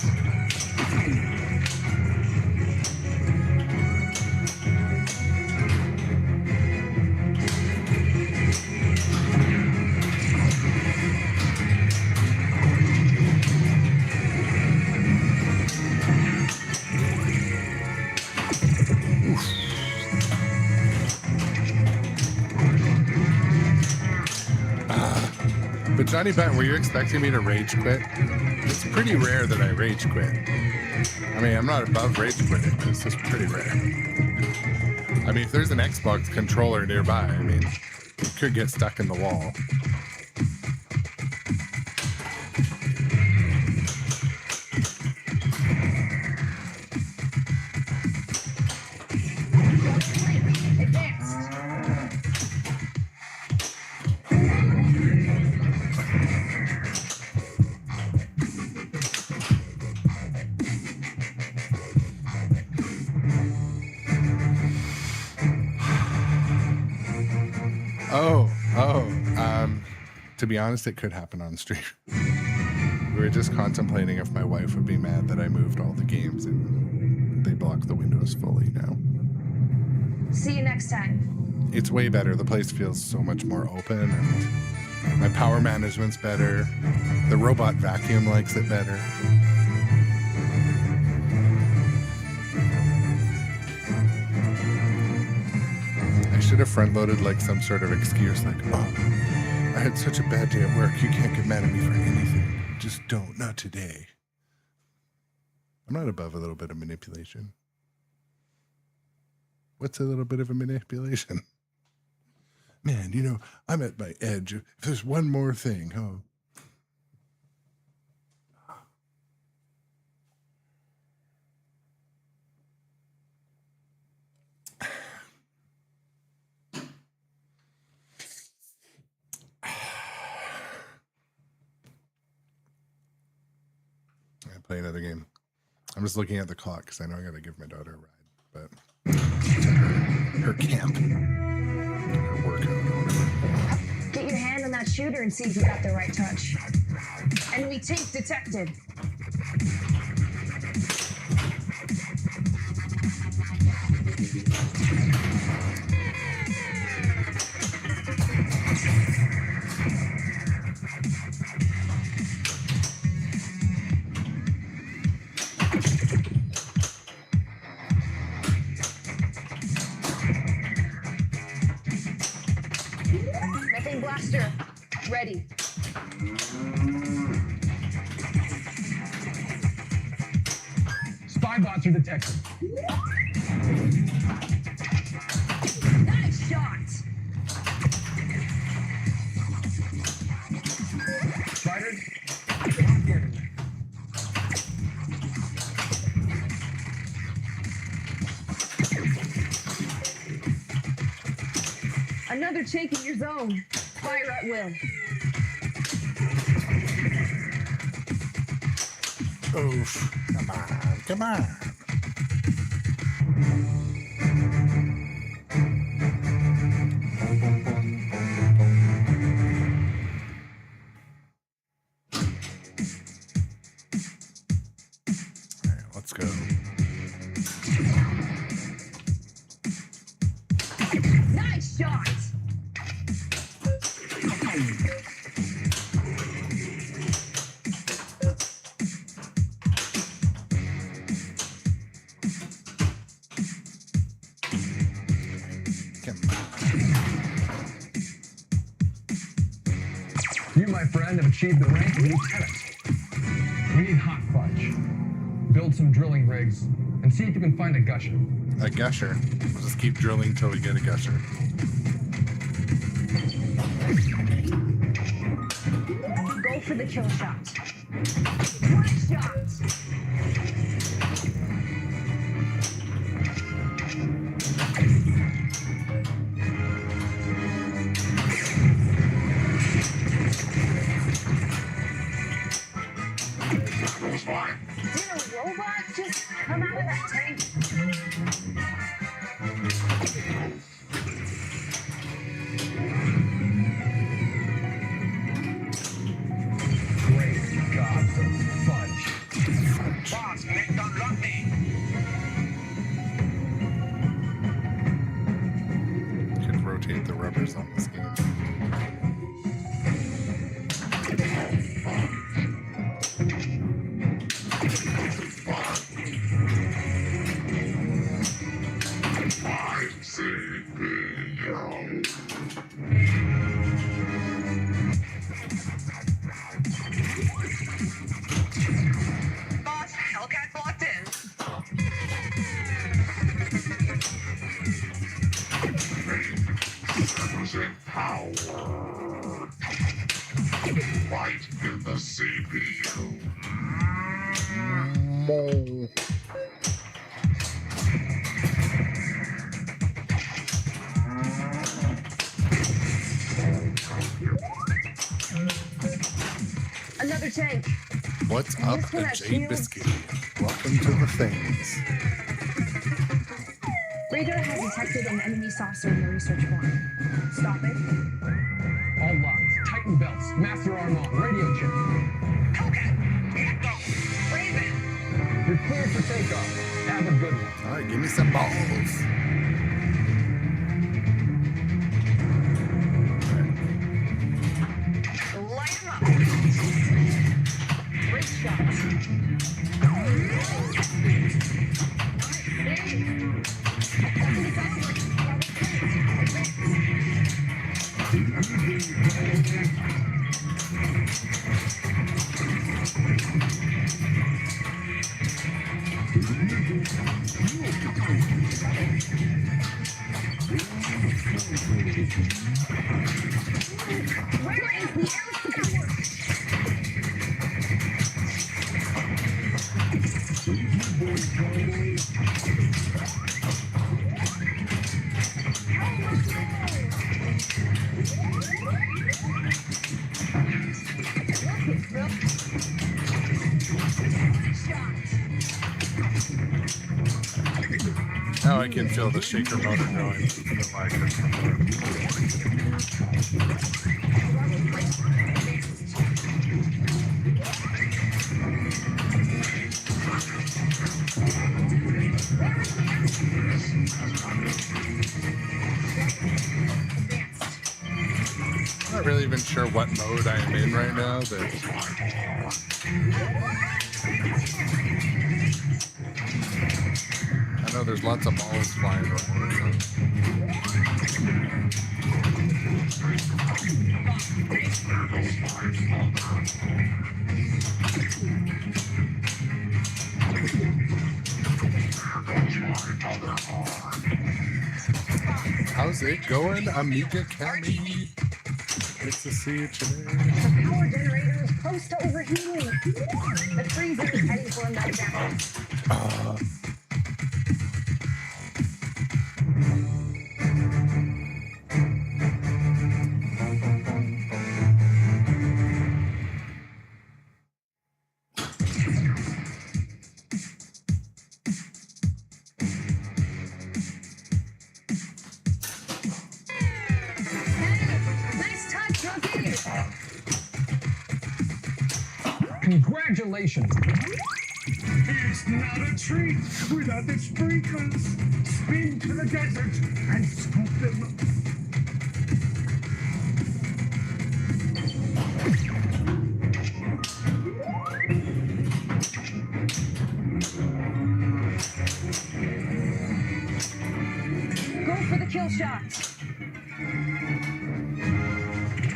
Funny bet, were you expecting me to rage quit? It's pretty rare that I rage quit. I mean, I'm not above rage quitting, but it's just pretty rare. I mean, if there's an Xbox controller nearby, I mean, it could get stuck in the wall. To be honest, it could happen on stream. We were just contemplating if my wife would be mad that I moved all the games and they blocked the windows fully now. See you next time. It's way better. The place feels so much more open and my power management's better. The robot vacuum likes it better. I should have front-loaded like some sort of excuse like, oh, I had such a bad day at work. You can't get mad at me for anything. Just don't. Not today. I'm not above a little bit of manipulation. What's a little bit of a manipulation? Man, you know, I'm at my edge. If there's one more thing, oh. Play another game. I'm just looking at the clock because I know I got to give my daughter a ride, but her camp, her workout, or whatever. Get your hand on that shooter and see if you got the right touch. Enemy tank detected. Methane blaster, ready. Spy bots are detected. Nice shot. Spiders. Another tank in your zone. Fire at will. Oof. Come on. Come on. All right, let's go. Nice shot. You, my friend, have achieved the rank of lieutenant. We need hot fudge. Build some drilling rigs and see if you can find a gusher. A gusher. We'll just keep drilling until we get a gusher. Go for the kill shot. One shot. Did a robot just come out of that tank? Great gods of fudge. Boss, Nick, don't lock me. Could rotate the rubbers on this game. Boss, Hellcat's locked in. Power. Light in the CPU. Mole. Another tank. What's up, This one a has J shields. Biscuit? Welcome to the things. Radar has detected an enemy saucer in the research forum. Stop it. All locks, tighten belts, master arm on, radio check. Hellcat, get go. Raven, You're cleared for takeoff. Have a good one. All right, give me some balls. light him up. Great shot. Where is the air power? Now I can feel the shaker motor going. Like I'm not really even sure what mode I am in right now, but I know there's lots of balls flying around. How's it going, Amiga Cammy? Good to see you today. The power generator is close to overheating. The freezer is heading for a meltdown. Nice touch, Rookie. Congratulations. It's not a treat without the sprinkles. Spin to the desert and scoop them up. Go for the kill shot.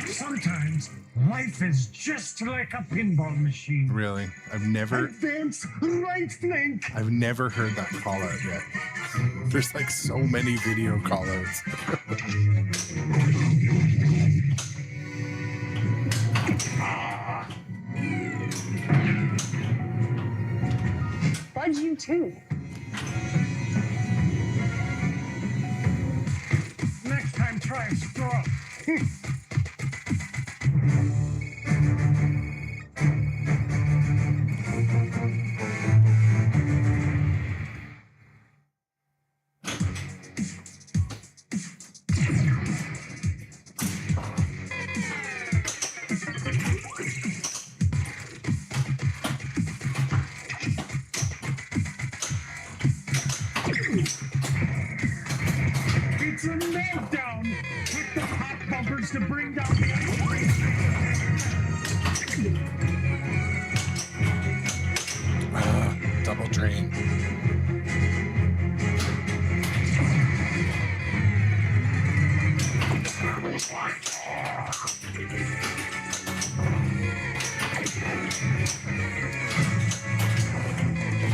Sometimes life is just like a pinball machine. Really, I've never Advance right flank. heard that call out yet. There's like so many video call outs. Fudge you too. Next time, try a straw. It's a meltdown. Hit the hot bumpers to bring down the Double drain.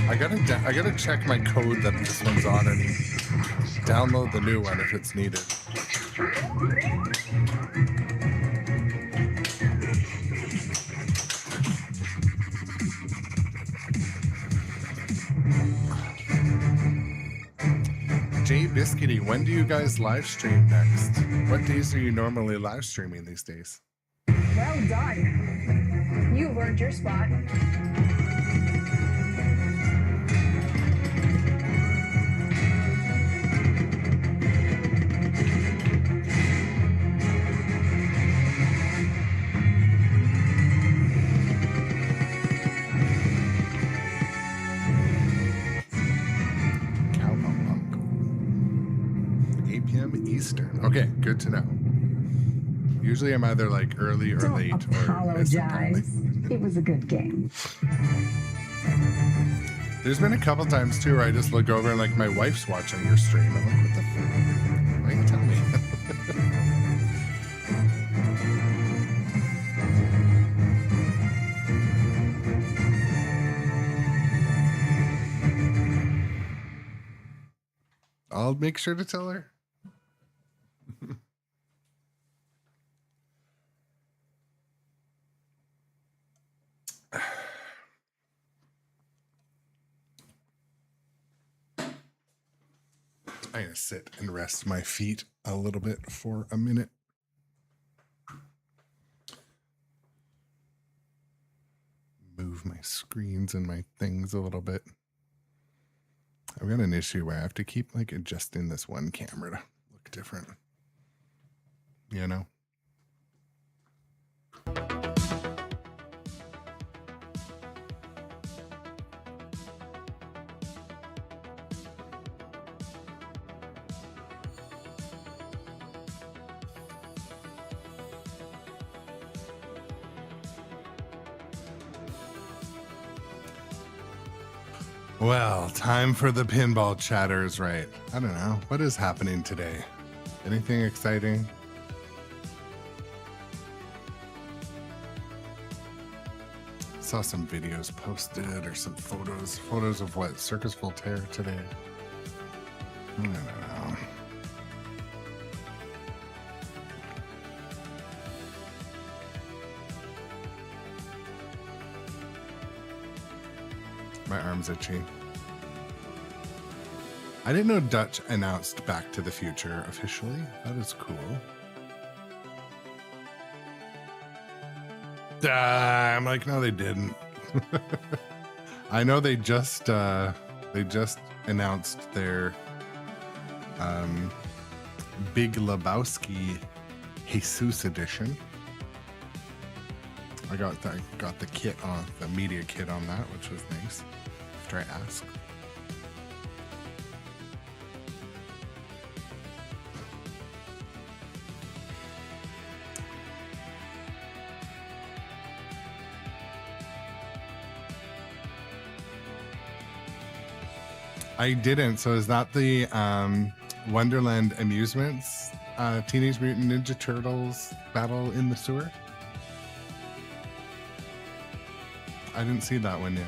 I gotta check my code that this one's on and download the new one if it's needed. Jay Biscuity, when do you guys live stream next? What days are you normally live streaming these days? Well done. You earned your spot. Eastern. Okay, good to know. Usually I'm either like early or late. Don't apologize. It was a good game. There's been a couple times too where I just look over and like my wife's watching your stream. I'm like, what the fuck? Why you tell me? I'll make sure to tell her. I'm gonna sit and rest my feet a little bit for a minute. Move my screens and my things a little bit. I've got an issue where I have to keep like adjusting this one camera to look different. You know? Well, time for the pinball chatters, right? I don't know. What is happening today? Anything exciting? Saw some videos posted or some photos. Photos of what? Circus Voltaire today? I don't know. My arm's itchy. I didn't know Dutch announced Back to the Future officially. That is cool. I'm like, no, they didn't. I know they just announced their Big Lebowski Jesus edition. I got the kit on the media kit on that, which was nice. After I asked. I didn't. So is that the Wonderland Amusements Teenage Mutant Ninja Turtles Battle in the Sewer? I didn't see that one yet.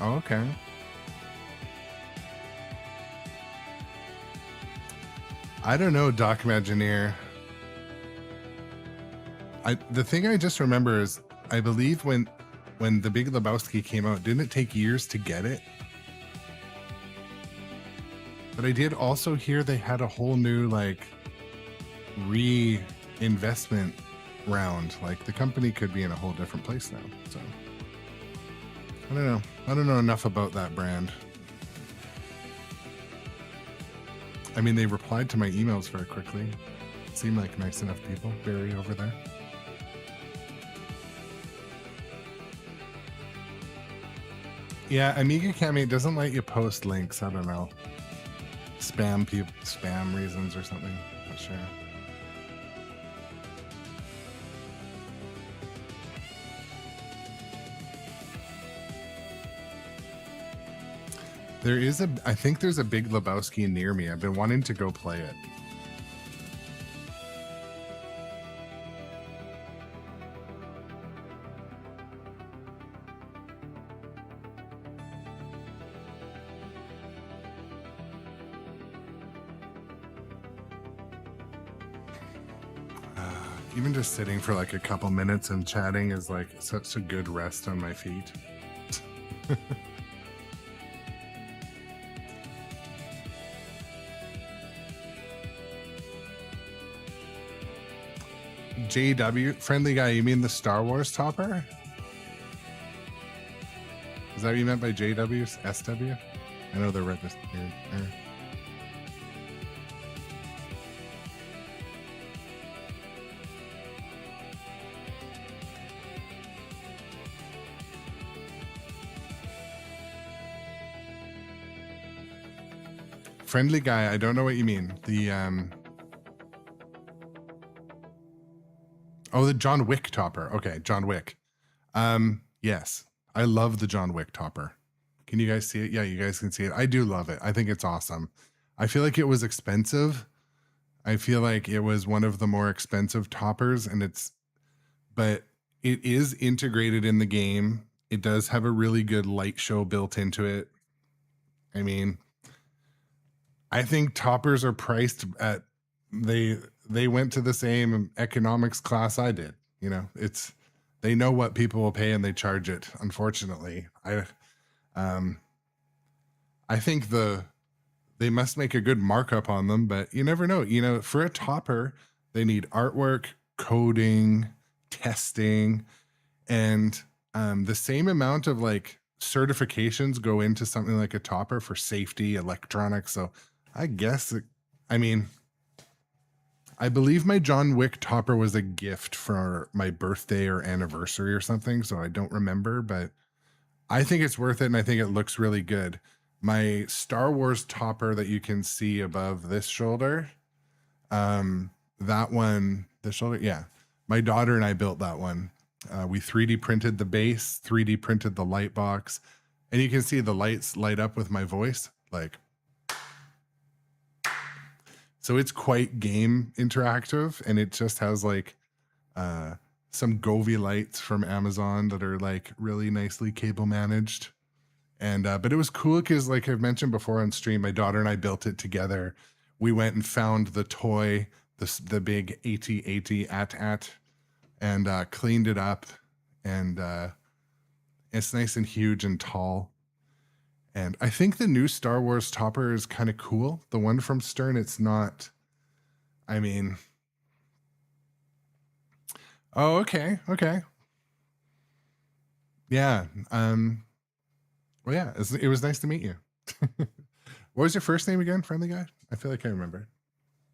Oh, okay. I don't know, Doc Imagineer. The thing I just remember is, I believe when The Big Lebowski came out, didn't it take years to get it? But I did also hear they had a whole new, like, reinvestment round. Like, the company could be in a whole different place now. So, I don't know. I don't know enough about that brand. I mean, they replied to my emails very quickly. Seemed like nice enough people. Barry over there. Yeah, Amiga Cami doesn't let you post links. I don't know. Spam reasons or something. Not sure. I think there's a Big Lebowski near me. I've been wanting to go play it. Even just sitting for like a couple minutes and chatting is like such a good rest on my feet. JW, friendly guy, you mean the Star Wars topper? Is that what you meant by JW? SW? I know they're registered. Friendly guy, I don't know what you mean. The oh, the John Wick topper. Okay, John Wick. Yes, I love the John Wick topper. Can you guys see it? Yeah, you guys can see it. I do love it. I think it's awesome. I feel like it was expensive. I feel like it was one of the more expensive toppers, and but it is integrated in the game. It does have a really good light show built into it. I mean, I think toppers are priced at, they went to the same economics class I did. You know, they know what people will pay and they charge it. Unfortunately, I think they must make a good markup on them, but you never know. You know, for a topper, they need artwork, coding, testing, and the same amount of like certifications go into something like a topper for safety, electronics. So I guess, I mean, I believe my John Wick topper was a gift for my birthday or anniversary or something, so I don't remember, but I think it's worth it, and I think it looks really good. My Star Wars topper that you can see above this shoulder, that one, the shoulder, yeah. My daughter and I built that one. We 3D printed the base, 3D printed the light box, and you can see the lights light up with my voice, like. So it's quite game interactive, and it just has like some Govee lights from Amazon that are like really nicely cable managed. And but it was cool because, like I've mentioned before on stream, my daughter and I built it together. We went and found the toy, the big AT-AT, and cleaned it up, and it's nice and huge and tall. And I think the new Star Wars topper is kind of cool. The one from Stern, it's not, I mean, oh, okay. Yeah. Well, yeah, it was nice to meet you. What was your first name again, friendly guy? I feel like I remember.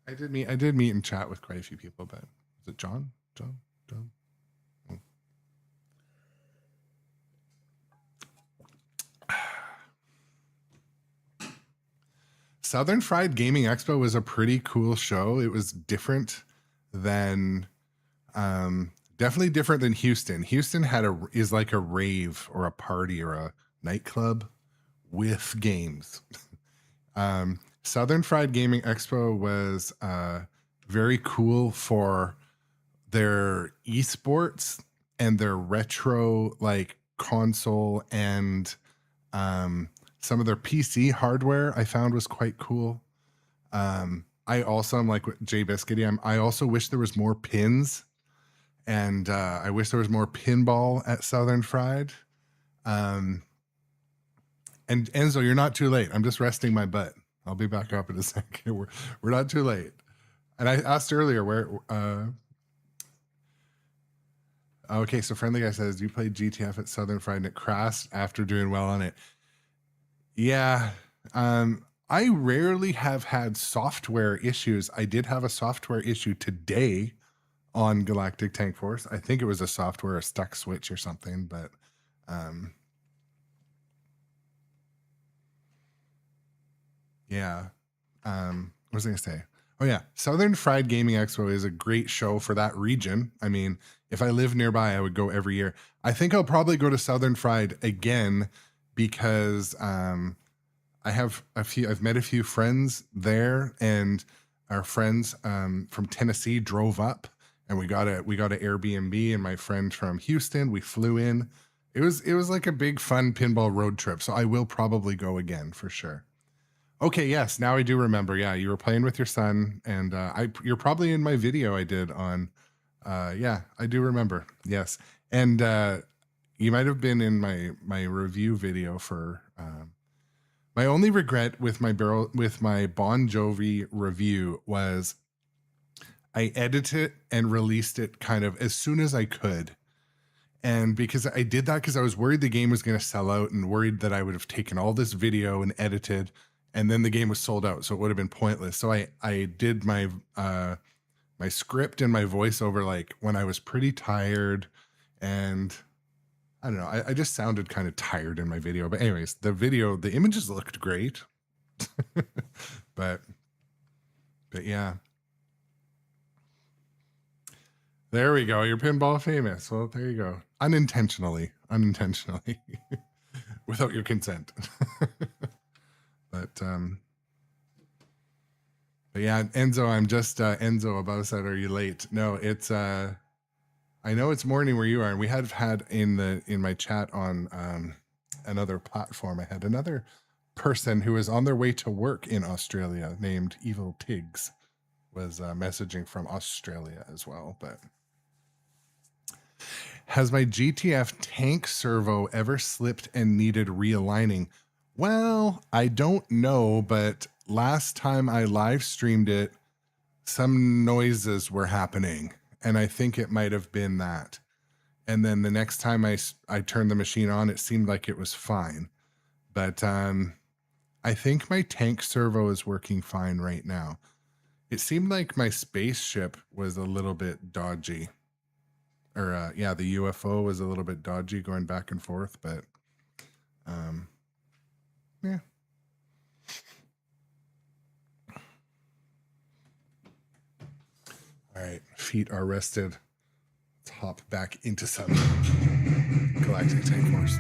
I did meet and chat with quite a few people, but was it John? John? Oh. Southern Fried Gaming Expo was a pretty cool show. It was different than, definitely different than Houston. Houston is like a rave or a party or a nightclub with games. Southern Fried Gaming Expo was very cool for their esports and their retro like console, and some of their PC hardware I found was quite cool. I also am like Jay Biscuity. I also wish there was more pins, and I wish there was more pinball at Southern Fried. And Enzo, you're not too late. I'm just resting my butt. I'll be back up in a second. We're not too late. And I asked earlier where. Okay, so friendly guy says you played GTF at Southern Fried and it crashed after doing well on it. Yeah, I rarely have had software issues. I did have a software issue today on Galactic Tank Force. I think it was a stuck switch or something, but yeah. What was I gonna say? Oh yeah, Southern Fried Gaming Expo is a great show for that region. I mean, if I live nearby, I would go every year. I think I'll probably go to Southern Fried again because I've met a few friends there, and our friends from Tennessee drove up, and we got an Airbnb, and my friend from Houston, we flew in. It was like a big fun pinball road trip. So I will probably go again for sure. Okay, yes, now I do remember. Yeah, you were playing with your son, and you're probably in my video I did on Yeah, I do remember. Yes. And you might have been in my review video for my only regret with my Bon Jovi review was I edited it and released it kind of as soon as I could. And because I did that because I was worried the game was going to sell out and worried that I would have taken all this video and edited and then the game was sold out. So it would have been pointless. So I did my my script and my voiceover like when I was pretty tired, and I don't know, I just sounded kind of tired in my video. But anyways, the images looked great. but yeah. There we go. You're pinball famous. Well, there you go. Unintentionally, without your consent. But yeah, Enzo, I'm just Enzo about said, are you late? No, it's I know it's morning where you are, and we have had in my chat on another platform. I had another person who was on their way to work in Australia named Evil Pigs was messaging from Australia as well. But has my GTF tank servo ever slipped and needed realigning? Well, I don't know, but last time I live streamed it, some noises were happening, and I think it might have been that. And then the next time I turned the machine on, it seemed like it was fine. But I think my tank servo is working fine right now. It seemed like my spaceship was a little bit dodgy. Or yeah, the UFO was a little bit dodgy going back and forth, but yeah. All right, feet are rested. Let's hop back into some Galactic Tank Force.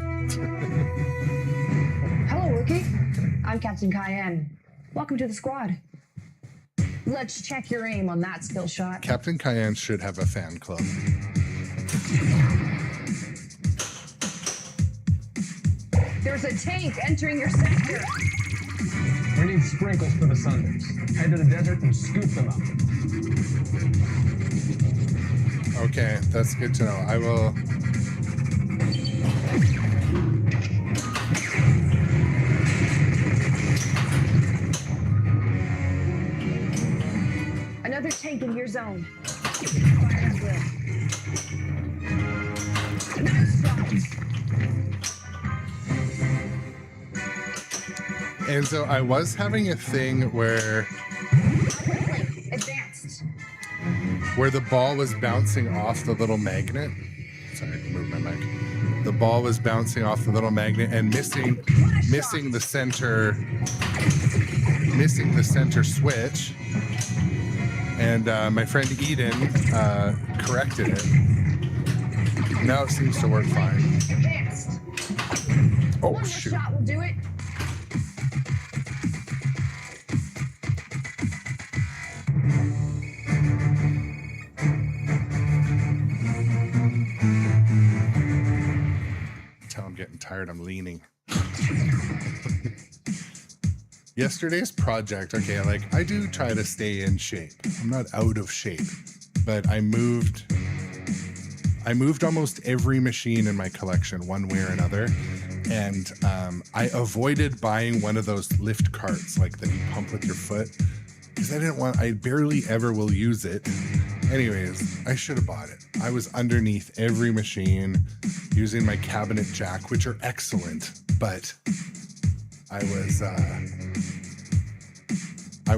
Hello, Rookie. I'm Captain Cayenne. Welcome to the squad. Let's check your aim on that skill shot. Captain Cayenne should have a fan club. There's a tank entering your sector. We need sprinkles for the Sunders. Head to the desert and scoop them up. Okay, that's good to know. I will. Another tank in your zone. Fire good. Nice shot. And so I was having a thing where Advanced. the ball was bouncing off the little magnet. Sorry, I moved my mic. The ball was bouncing off the little magnet and missing the center switch. And my friend Eden corrected it. Now it seems to work fine. Advanced. Oh One more shoot! shot will do it. Until I'm getting tired, I'm leaning. Yesterday's project, okay, like I do try to stay in shape. I'm not out of shape, but I moved almost every machine in my collection one way or another. And I avoided buying one of those lift carts, like that you pump with your foot, because I barely ever will use it. Anyways, I should have bought it. I was underneath every machine using my cabinet jack, which are excellent, but I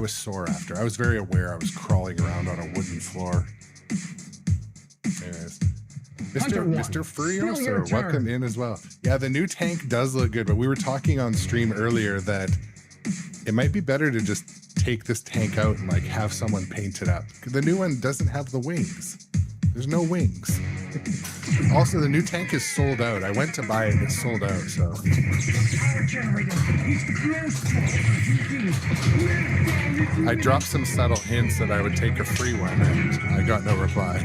was sore after. I was very aware I was crawling around on a wooden floor. Anyways. Mr. Furiosa, welcome in as well. Yeah, the new tank does look good, but we were talking on stream earlier that it might be better to just take this tank out and like have someone paint it up. The new one doesn't have the wings. There's no wings. Also, the new tank is sold out. I went to buy it, it's sold out, so. I dropped some subtle hints that I would take a free one, and I got no reply.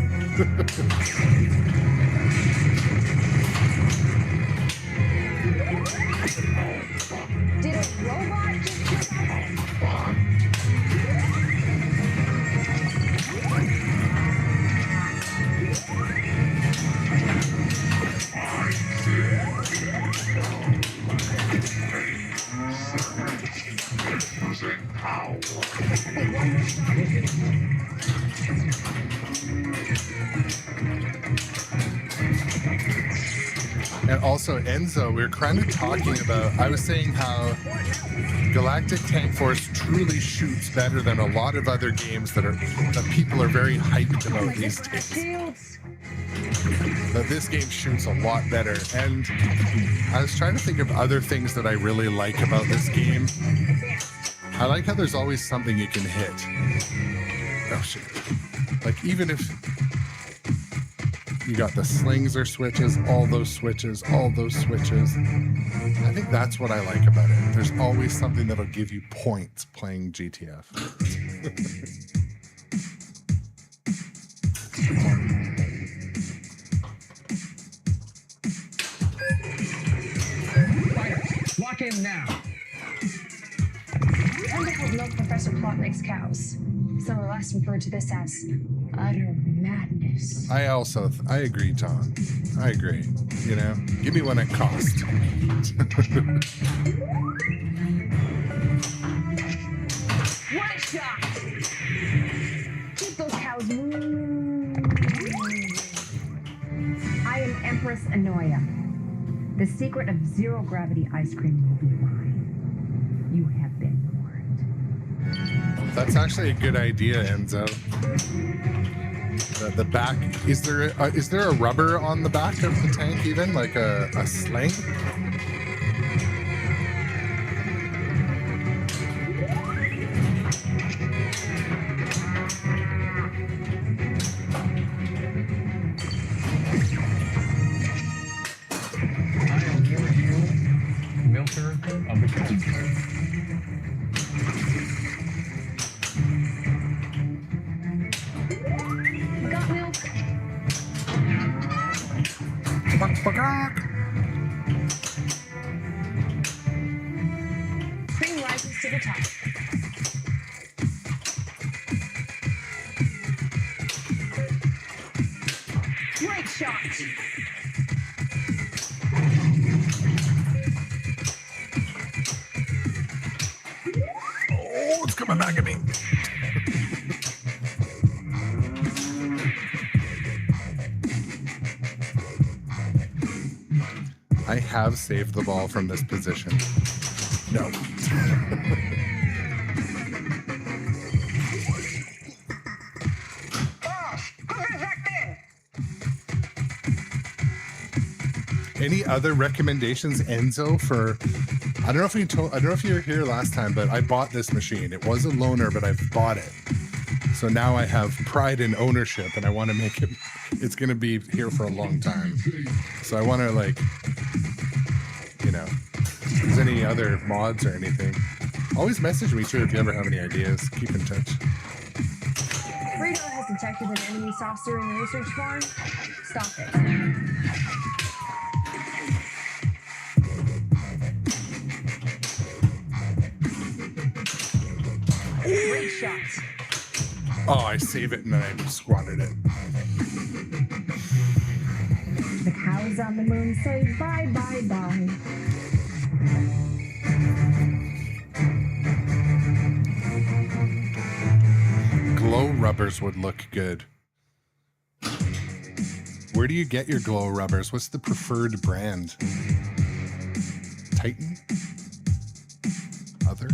Did a robot just And also, Enzo, we were kind of talking about, I was saying how Galactic Tank Force truly shoots better than a lot of other games that people are very hyped about these days. But this game shoots a lot better. And I was trying to think of other things that I really like about this game. I like how there's always something you can hit. Oh shit. Like even if you got the slings or switches, all those switches. I think that's what I like about it. There's always something that'll give you points playing GTF. Fighters, lock in now. Wonderful milk Professor Plotnik's cows. Celeste referred to this as utter madness. I agree, Tom. I agree. You know, give me what it cost. What a shot! Keep those cows moving. I am Empress Annoya. The secret of zero gravity ice cream will be mine. You have been warned. That's actually a good idea, Enzo. The back, is there a rubber on the back of the tank even, like a sling? I award you Milker of the Coast. Got milk? Cream rises to the top. Great shot! Oh, it's coming back at me. I have saved the ball from this position. No. Boss, who has hacked in? Any other recommendations, Enzo, for I don't know if you were here last time, but I bought this machine. It was a loaner, but I've bought it. So now I have pride in ownership and I want to make it's going to be here for a long time. So I want to, like, you know, if there's any other mods or anything, always message me too if you ever have any ideas. Keep in touch. Radar has detected an enemy saucer in the research farm. Stop it. Great shot. Oh, I save it and then I squatted it. The cows on the moon say bye, bye, bye. Glow rubbers would look good. Where do you get your glow rubbers? What's the preferred brand? Titan? Other?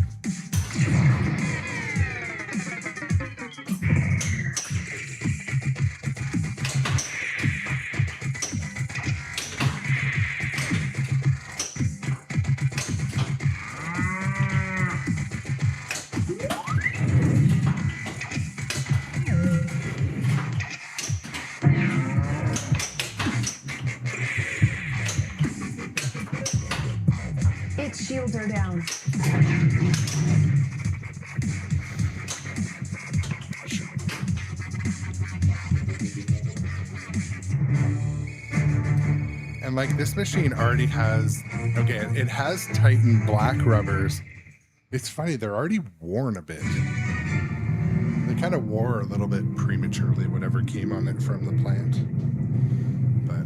Its shields are down. And like this machine already has, okay, it has Titan black rubbers. It's funny, they're already worn a bit. They kind of wore a little bit prematurely, whatever came on it from the plant. But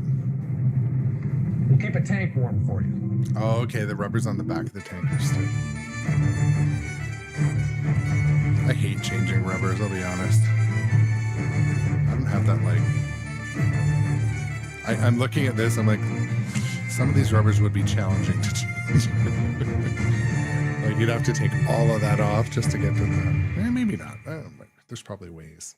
We'll keep a tank warm for you. oh, okay, the rubber's on the back of the tankers too. I hate changing rubbers, I'll be honest. I don't have that, like... I'm looking at this, I'm like, some of these rubbers would be challenging to change. Like, you'd have to take all of that off just to get to the... maybe not. There's probably ways.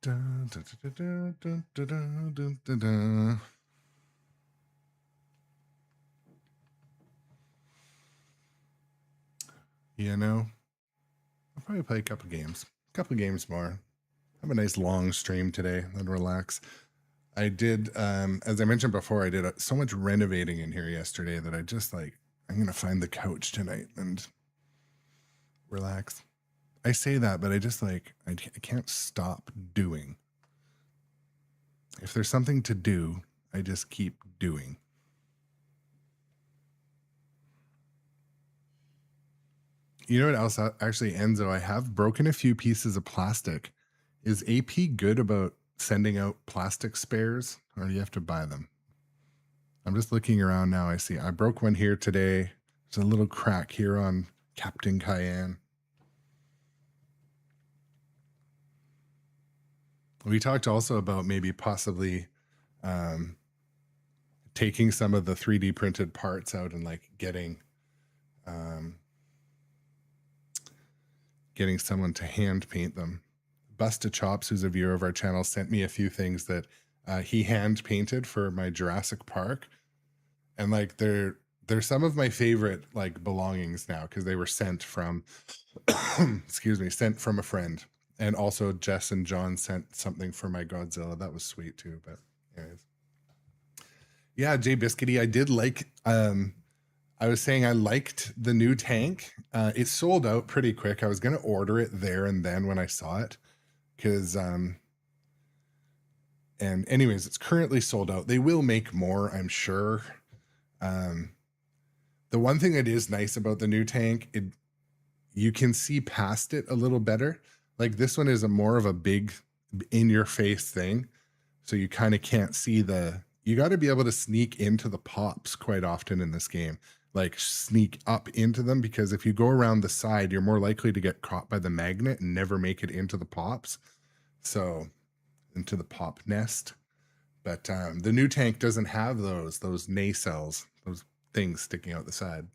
Dun, dun, dun, dun, dun, dun, dun, dun, dun. You know, I'll probably play a couple games more. Have a nice long stream today, then relax. I did, as I mentioned before, I did so much renovating in here yesterday that I just like, I'm going to find the couch tonight and relax. I say that, but I just like, I can't stop doing. If there's something to do, I just keep doing. You know what else? Actually, Enzo, I have broken a few pieces of plastic. Is AP good about sending out plastic spares, or do you have to buy them? I'm just looking around now. I see I broke one here today. There's a little crack here on Captain Cayenne. We talked also about maybe possibly taking some of the 3D printed parts out and like getting someone to hand paint them. Busta Chops, who's a viewer of our channel, sent me a few things that he hand painted for my Jurassic Park. And like they're some of my favorite like belongings now because they were sent from sent from a friend. And also Jess and John sent something for my Godzilla. That was sweet too. But anyways. Yeah, Jay Biscuity, I did like, I was saying I liked the new tank. It sold out pretty quick. I was going to order it there and then when I saw it. Because, and anyways, it's currently sold out. They will make more, I'm sure. The one thing that is nice about the new tank, you can see past it a little better. Like this one is more of a big in-your-face thing. So you kind of can't see you got to be able to sneak into the pops quite often in this game. Like sneak up into them, because if you go around the side, you're more likely to get caught by the magnet and never make it into the pops. So into the pop nest. But the new tank doesn't have those nacelles, those things sticking out the side.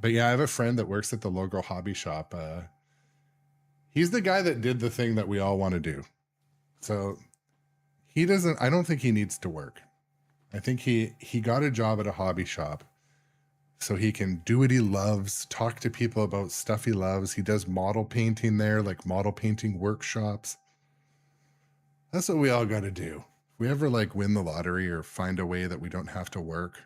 But yeah, I have a friend that works at the local hobby shop. He's the guy that did the thing that we all want to do. So I don't think he needs to work. I think he got a job at a hobby shop so he can do what he loves, talk to people about stuff he loves. He does model painting there, like model painting workshops. That's what we all got to do. If we ever like win the lottery or find a way that we don't have to work,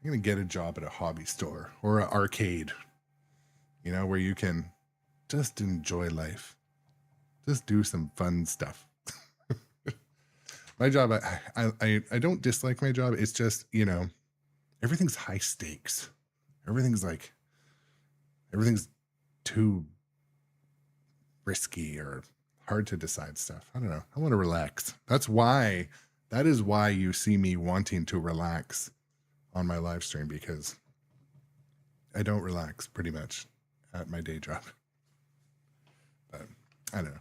I'm going to get a job at a hobby store or an arcade, you know, where you can just enjoy life. Just do some fun stuff. My job, I don't dislike my job. It's just, you know, everything's high stakes. Everything's too risky or hard to decide stuff. I don't know. I want to relax. That is why you see me wanting to relax on my live stream, because I don't relax pretty much at my day job. But I don't know.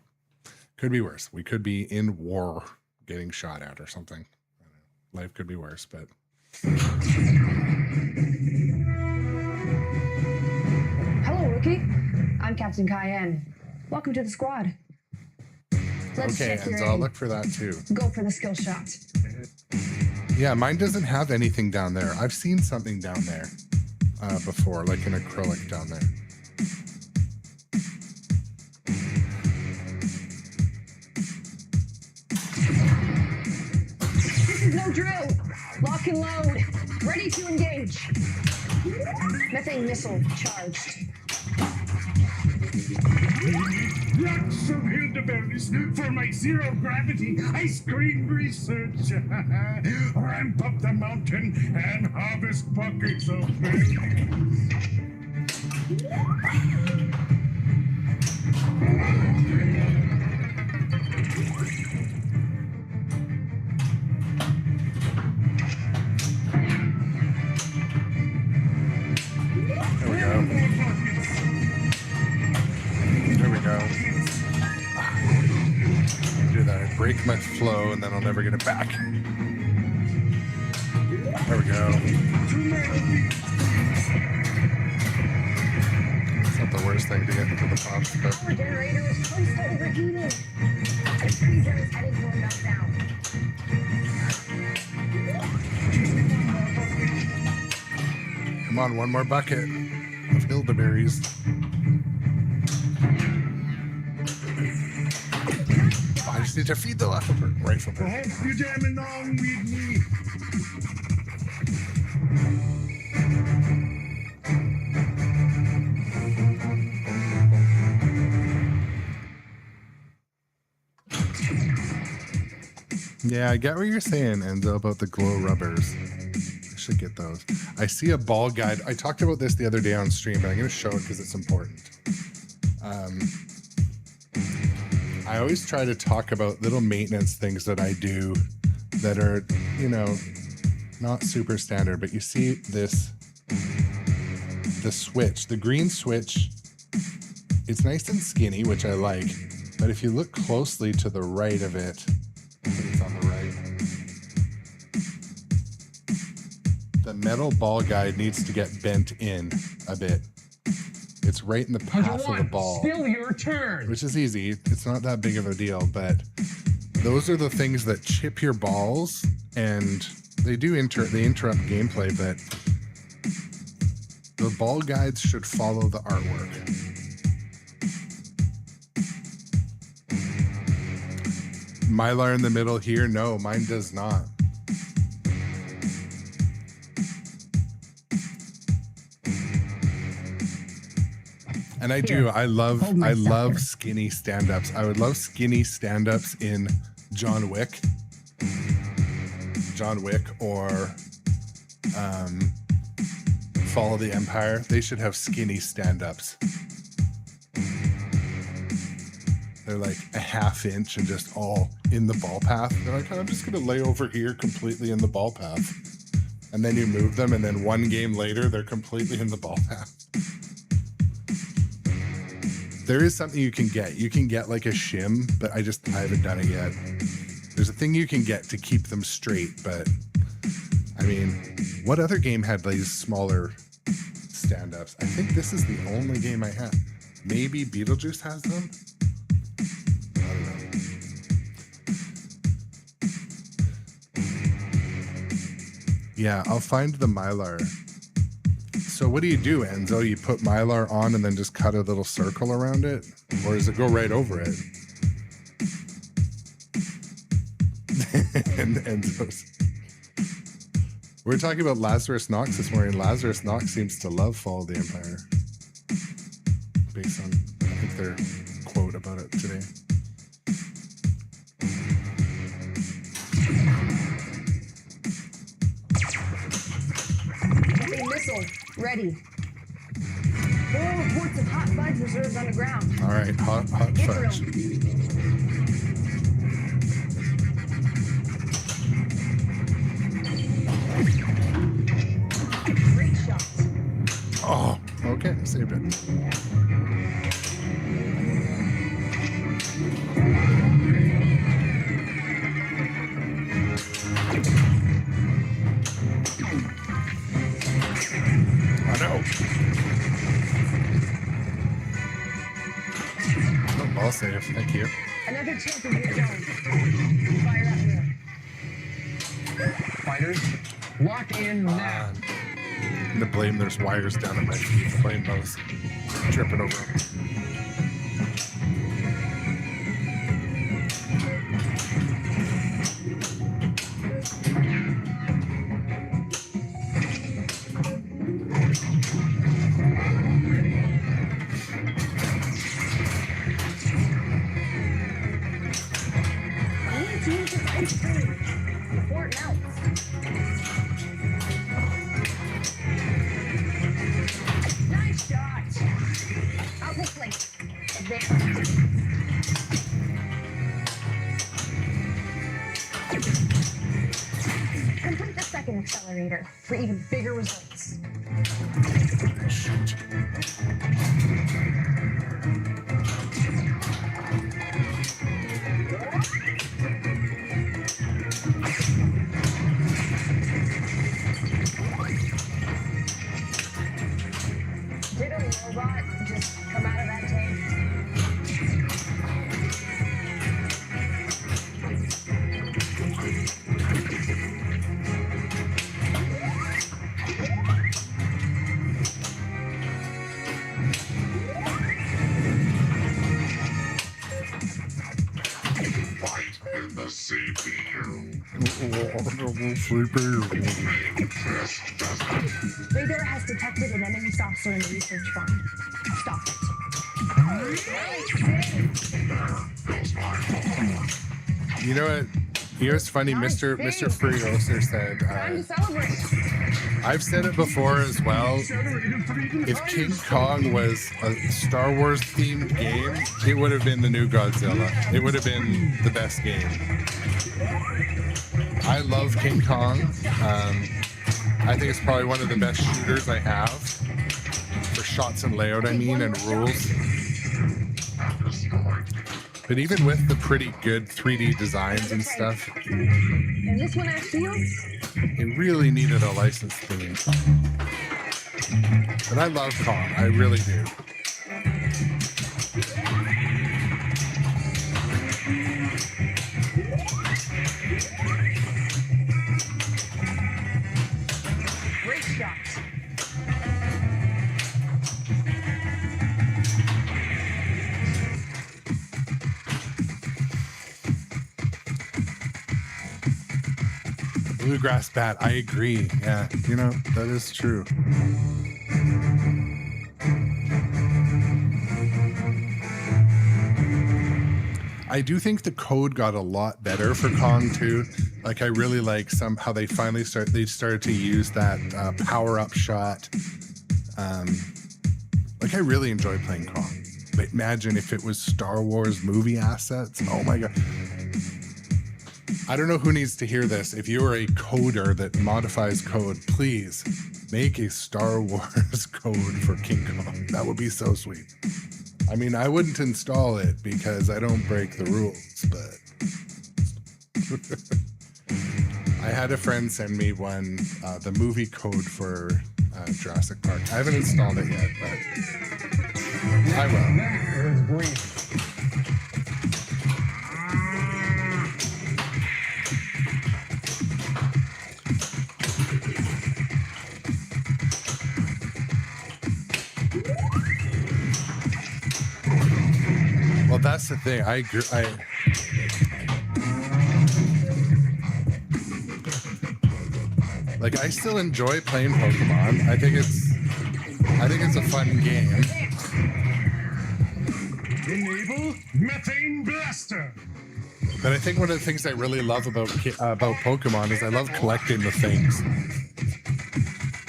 Could be worse. We could be in war getting shot at or something. I don't know. Life could be worse, but Hello, rookie. I'm Captain Cayenne. Welcome to the squad. Let's okay, check your and I'll aim. look for that too. Go for the skill shot. Yeah, mine doesn't have anything down there. I've seen something down there before, like an acrylic down there. This is no drill. Lock and load. Ready to engage. Methane missile charged. Lots of elderberries for my zero-gravity ice cream research. Ramp up the mountain and harvest buckets of berries. break my flow and then I'll never get it back. There we go. It's not the worst thing to get into the pops, but Power generator is close to overheating. The freezer is heading for a meltdown. come on, one more bucket of elderberries. Oh, I just need to feed the rifle I bird. hope you're jamming on with me. Yeah, I get what you're saying, Enzo, about the glow rubbers. I should get those. I see a ball guide. I talked about this the other day on stream, but I'm going to show it because it's important. I always try to talk about little maintenance things that I do that are, you know, not super standard, but you see this, the switch, the green switch, it's nice and skinny, which I like, but if you look closely to the right of it, I think it's on the right, the metal ball guide needs to get bent in a bit. It's right in the path of the ball. Still your turn. Which is easy. It's not that big of a deal, but those are the things that chip your balls, and they do interrupt gameplay, but the ball guides should follow the artwork. Mylar in the middle here? No, mine does not. And I do. I love skinny stand-ups. I would love skinny stand-ups in John Wick. Or Fall of the Empire. They should have skinny stand-ups. They're like a half inch and just all in the ball path. They're like, I'm just gonna lay over here completely in the ball path. And then you move them, and then one game later, they're completely in the ball path. There is something you can get. You can get like a shim, but I haven't done it yet. There's a thing you can get to keep them straight, but I mean, what other game had these smaller stand-ups? I think this is the only game I have. Maybe Beetlejuice has them? I don't know. Yeah, I'll find the Mylar. So what do you do, Enzo? You put Mylar on and then just cut a little circle around it? Or does it go right over it? And Enzo's... We were talking about Lazarus Knox this morning. Lazarus Knox seems to love Fall of the Empire. Based on, I think, their quote about it today. Heavy missile ready. 4 reports of hot fudge reserves on the ground. All right, hot fudge. Great shot. Oh, okay, saved it. Oh no. Oh, ball save, thank you. Another chance of your zone. Fire up here. Fighters, lock in now. I'm gonna blame there's wires down at my feet. Blame those. Tripping over them. I need to use this ice cream before it melts. Nice shot. Output plate. Advance. Complete the second accelerator for even bigger results. Shoot. Radar has detected an enemy saucer in the research fund. Stop it. You know what? You know what's funny? Mr. Free Roaster said, Time to celebrate. I've said it before as well. If King Kong was a Star Wars themed game, it would have been the new Godzilla. It would have been the best game. I love King Kong. I think it's probably one of the best shooters I have. For shots and layout, I mean, and rules. But even with the pretty good 3D designs and stuff, And this one has shields? it really needed a licensed theme. But I love Kong, I really do. Great shot. Bluegrass bat, I agree. Yeah, you know, that is true. I do think the code got a lot better for Kong too. Like I really like how they finally started to use that power up shot. Like I really enjoy playing Kong. But imagine if it was Star Wars movie assets. Oh my god. I don't know who needs to hear this. If you're a coder that modifies code, please make a Star Wars code for King Kong. That would be so sweet. I mean, I wouldn't install it because I don't break the rules, but I had a friend send me one, the movie code for Jurassic Park. I haven't installed it yet, but I will. That was great. Well, that's the thing. I agree. I still enjoy playing Pokemon. I think it's a fun game. Enable methane blaster. But I think one of the things I really love about Pokemon is I love collecting the things.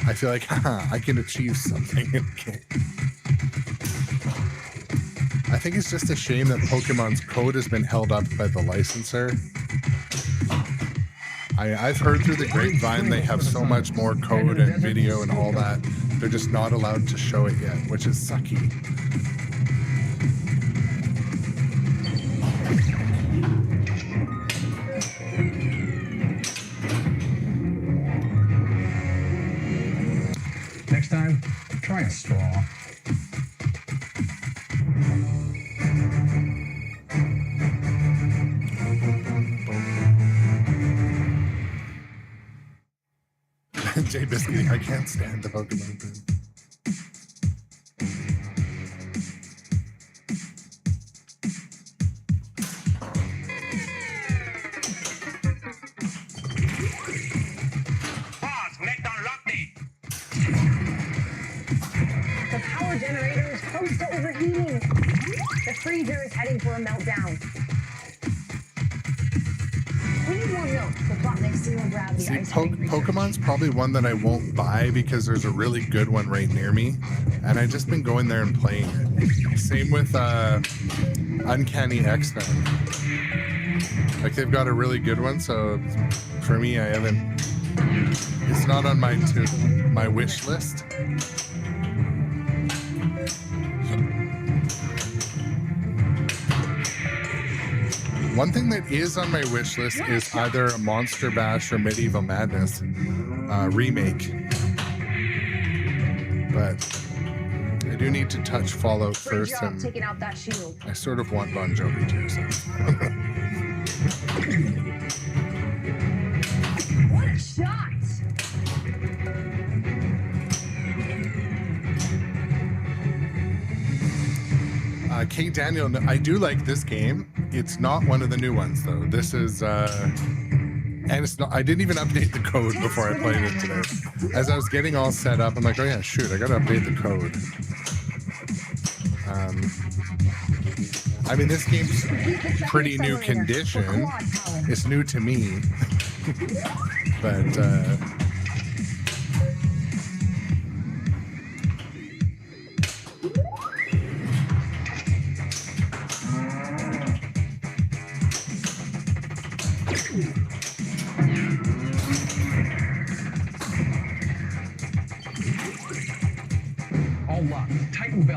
I feel like, I can achieve something in the game. I think it's just a shame that Pokemon's code has been held up by the licensor. I've heard through the grapevine they have so much more code and video and all that. They're just not allowed to show it yet, which is sucky. Next time, try a straw. Jay Biscuit, I can't stand the Pokemon thing. The power generator is close to overheating. The freezer is heading for a meltdown. We need more milk to plot next zero gravity See, ice cream research. Pokemon's probably one that I won't buy because there's a really good one right near me, and I've just been going there and playing it. Same with Uncanny X-Men. Like they've got a really good one, so for me, I haven't. It's not on my wish list. One thing that is on my wish list is either a Monster Bash or Medieval Madness remake. But I do need to touch Fallout Great first, job and taking out that shield. I sort of want Bon Jovi too. So. What a shot! Hey Daniel, I do like this game. It's not one of the new ones though. This is and it's not, I didn't even update the code before I played it today. As I was getting all set up, I'm like, oh yeah, shoot, I gotta update the code. I mean, this game's pretty new condition. It's new to me. But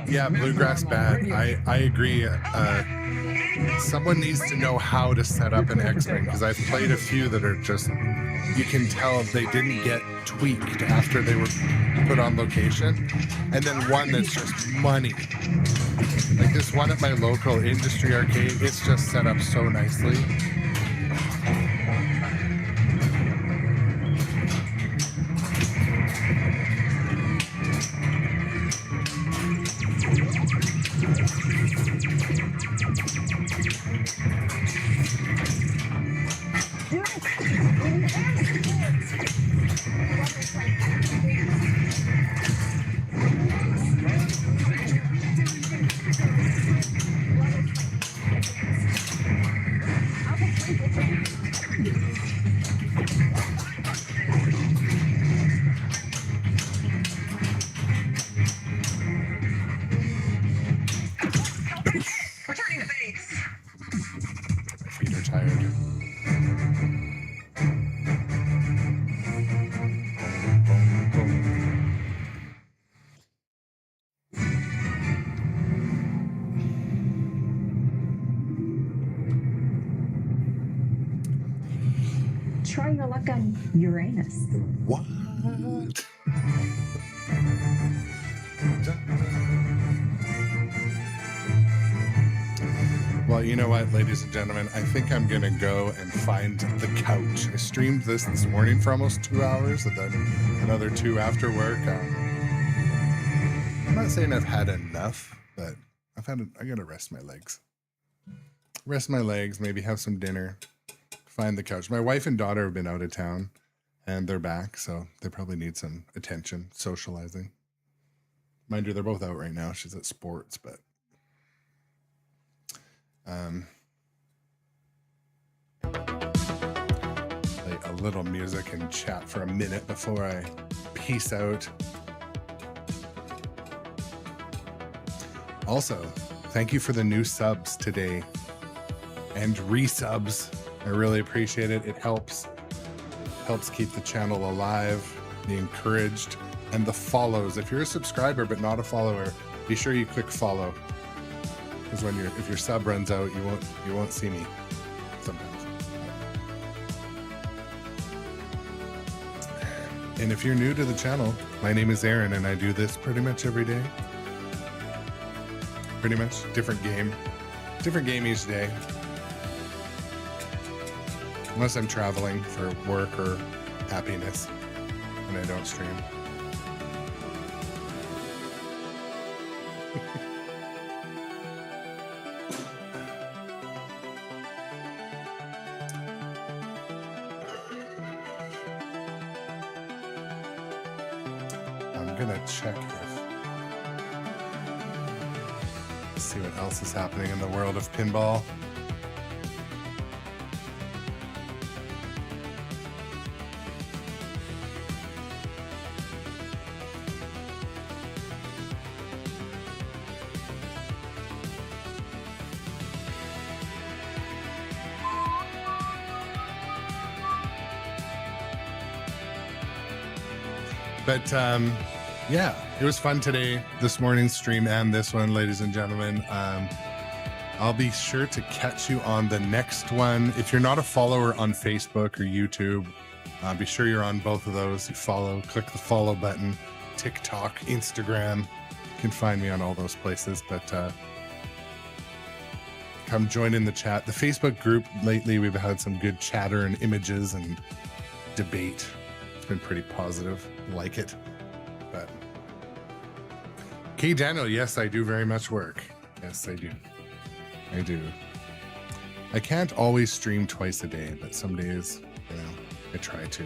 yeah, bluegrass bad. I agree. Someone needs to know how to set up an X-Wing, because I've played a few that are just, you can tell they didn't get tweaked after they were put on location. And then one that's just money. Like this one at my local industry arcade, it's just set up so nicely. Try your luck on Uranus. What? Well, you know what, ladies and gentlemen, I think I'm gonna go and find the couch. I streamed this morning for almost 2 hours, and then another 2 after work. I'm not saying I've had enough, but I gotta rest my legs. Rest my legs, maybe have some dinner. Find the couch. My wife and daughter have been out of town and they're back, so they probably need some attention, socializing. Mind you, they're both out right now. She's at sports, but play a little music and chat for a minute before I peace out. Also, thank you for the new subs today and resubs. I really appreciate it. It helps keep the channel alive, be encouraged, and the follows. If you're a subscriber but not a follower, be sure you click follow, because if your sub runs out, you won't see me sometimes. And if you're new to the channel, my name is Aaron, and I do this pretty much every day. Pretty much different game each day. Unless I'm traveling for work or happiness and I don't stream. I'm gonna check see what else is happening in the world of pinball. But yeah, it was fun today, this morning's stream and this one, ladies and gentlemen. I'll be sure to catch you on the next one. If you're not a follower on Facebook or YouTube, be sure you're on both of those. You click the follow button, TikTok, Instagram. You can find me on all those places, but come join in the chat. The Facebook group, lately we've had some good chatter and images and debate. It's been pretty positive. Like it. But okay, Daniel, yes, I do very much work. Yes, I do. I do. I can't always stream twice a day, but some days, you know, I try to.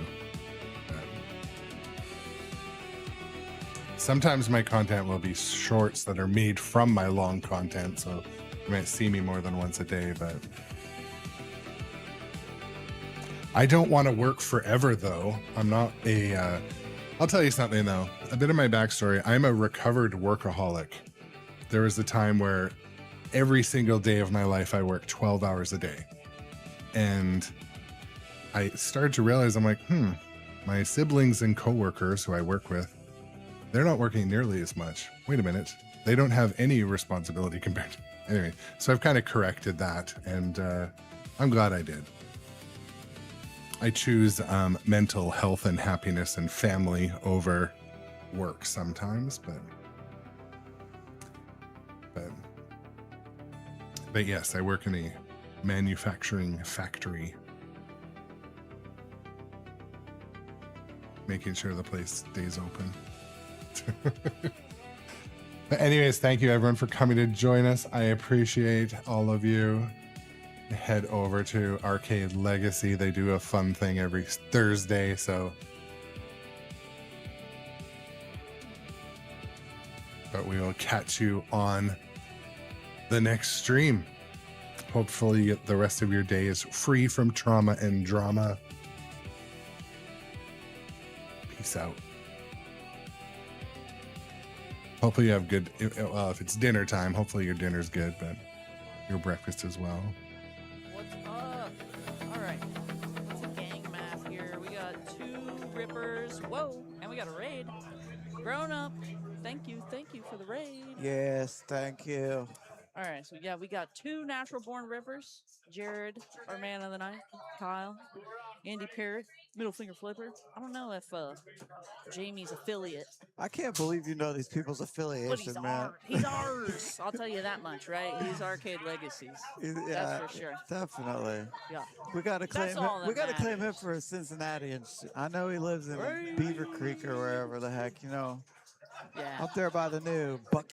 Sometimes my content will be shorts that are made from my long content, so you might see me more than once a day, but I don't want to work forever, though. I'm not a... I'll tell you something, though. A bit of my backstory. I'm a recovered workaholic. There was a time where every single day of my life, I worked 12 hours a day. And I started to realize, I'm like, my siblings and coworkers who I work with, they're not working nearly as much. Wait a minute. They don't have any responsibility compared to... Anyway, so I've kind of corrected that, and I'm glad I did. I choose mental health and happiness and family over work sometimes, but yes, I work in a manufacturing factory, making sure the place stays open. But anyways, thank you everyone for coming to join us. I appreciate all of you. Head over to Arcade Legacy. They do a fun thing every Thursday, so but we will catch you on the next stream. Hopefully the rest of your day is free from trauma and drama. Peace out. Hopefully you have good, well, if it's dinner time, hopefully your dinner's good, but your breakfast as well. What's up? All right. It's a gang map here. We got 2 rippers. Whoa. And we got a raid. Grownup. Thank you for the raid. Yes, thank you. All right. So, yeah, we got 2 natural born rippers. Jared, our man of the night. Kyle. Andy Parrott. Middle finger flipper. I don't know if Jamie's affiliate. I can't believe you know these people's But affiliation, man. He's ours. I'll tell you that much, right? He's Arcade Legacies. Yeah, That's for sure. definitely. Yeah. We gotta claim That's him. all that We gotta claim him matters. for Cincinnati, and I know he lives in Beaver Creek or wherever the heck, you know, Yeah. up there by the new Buck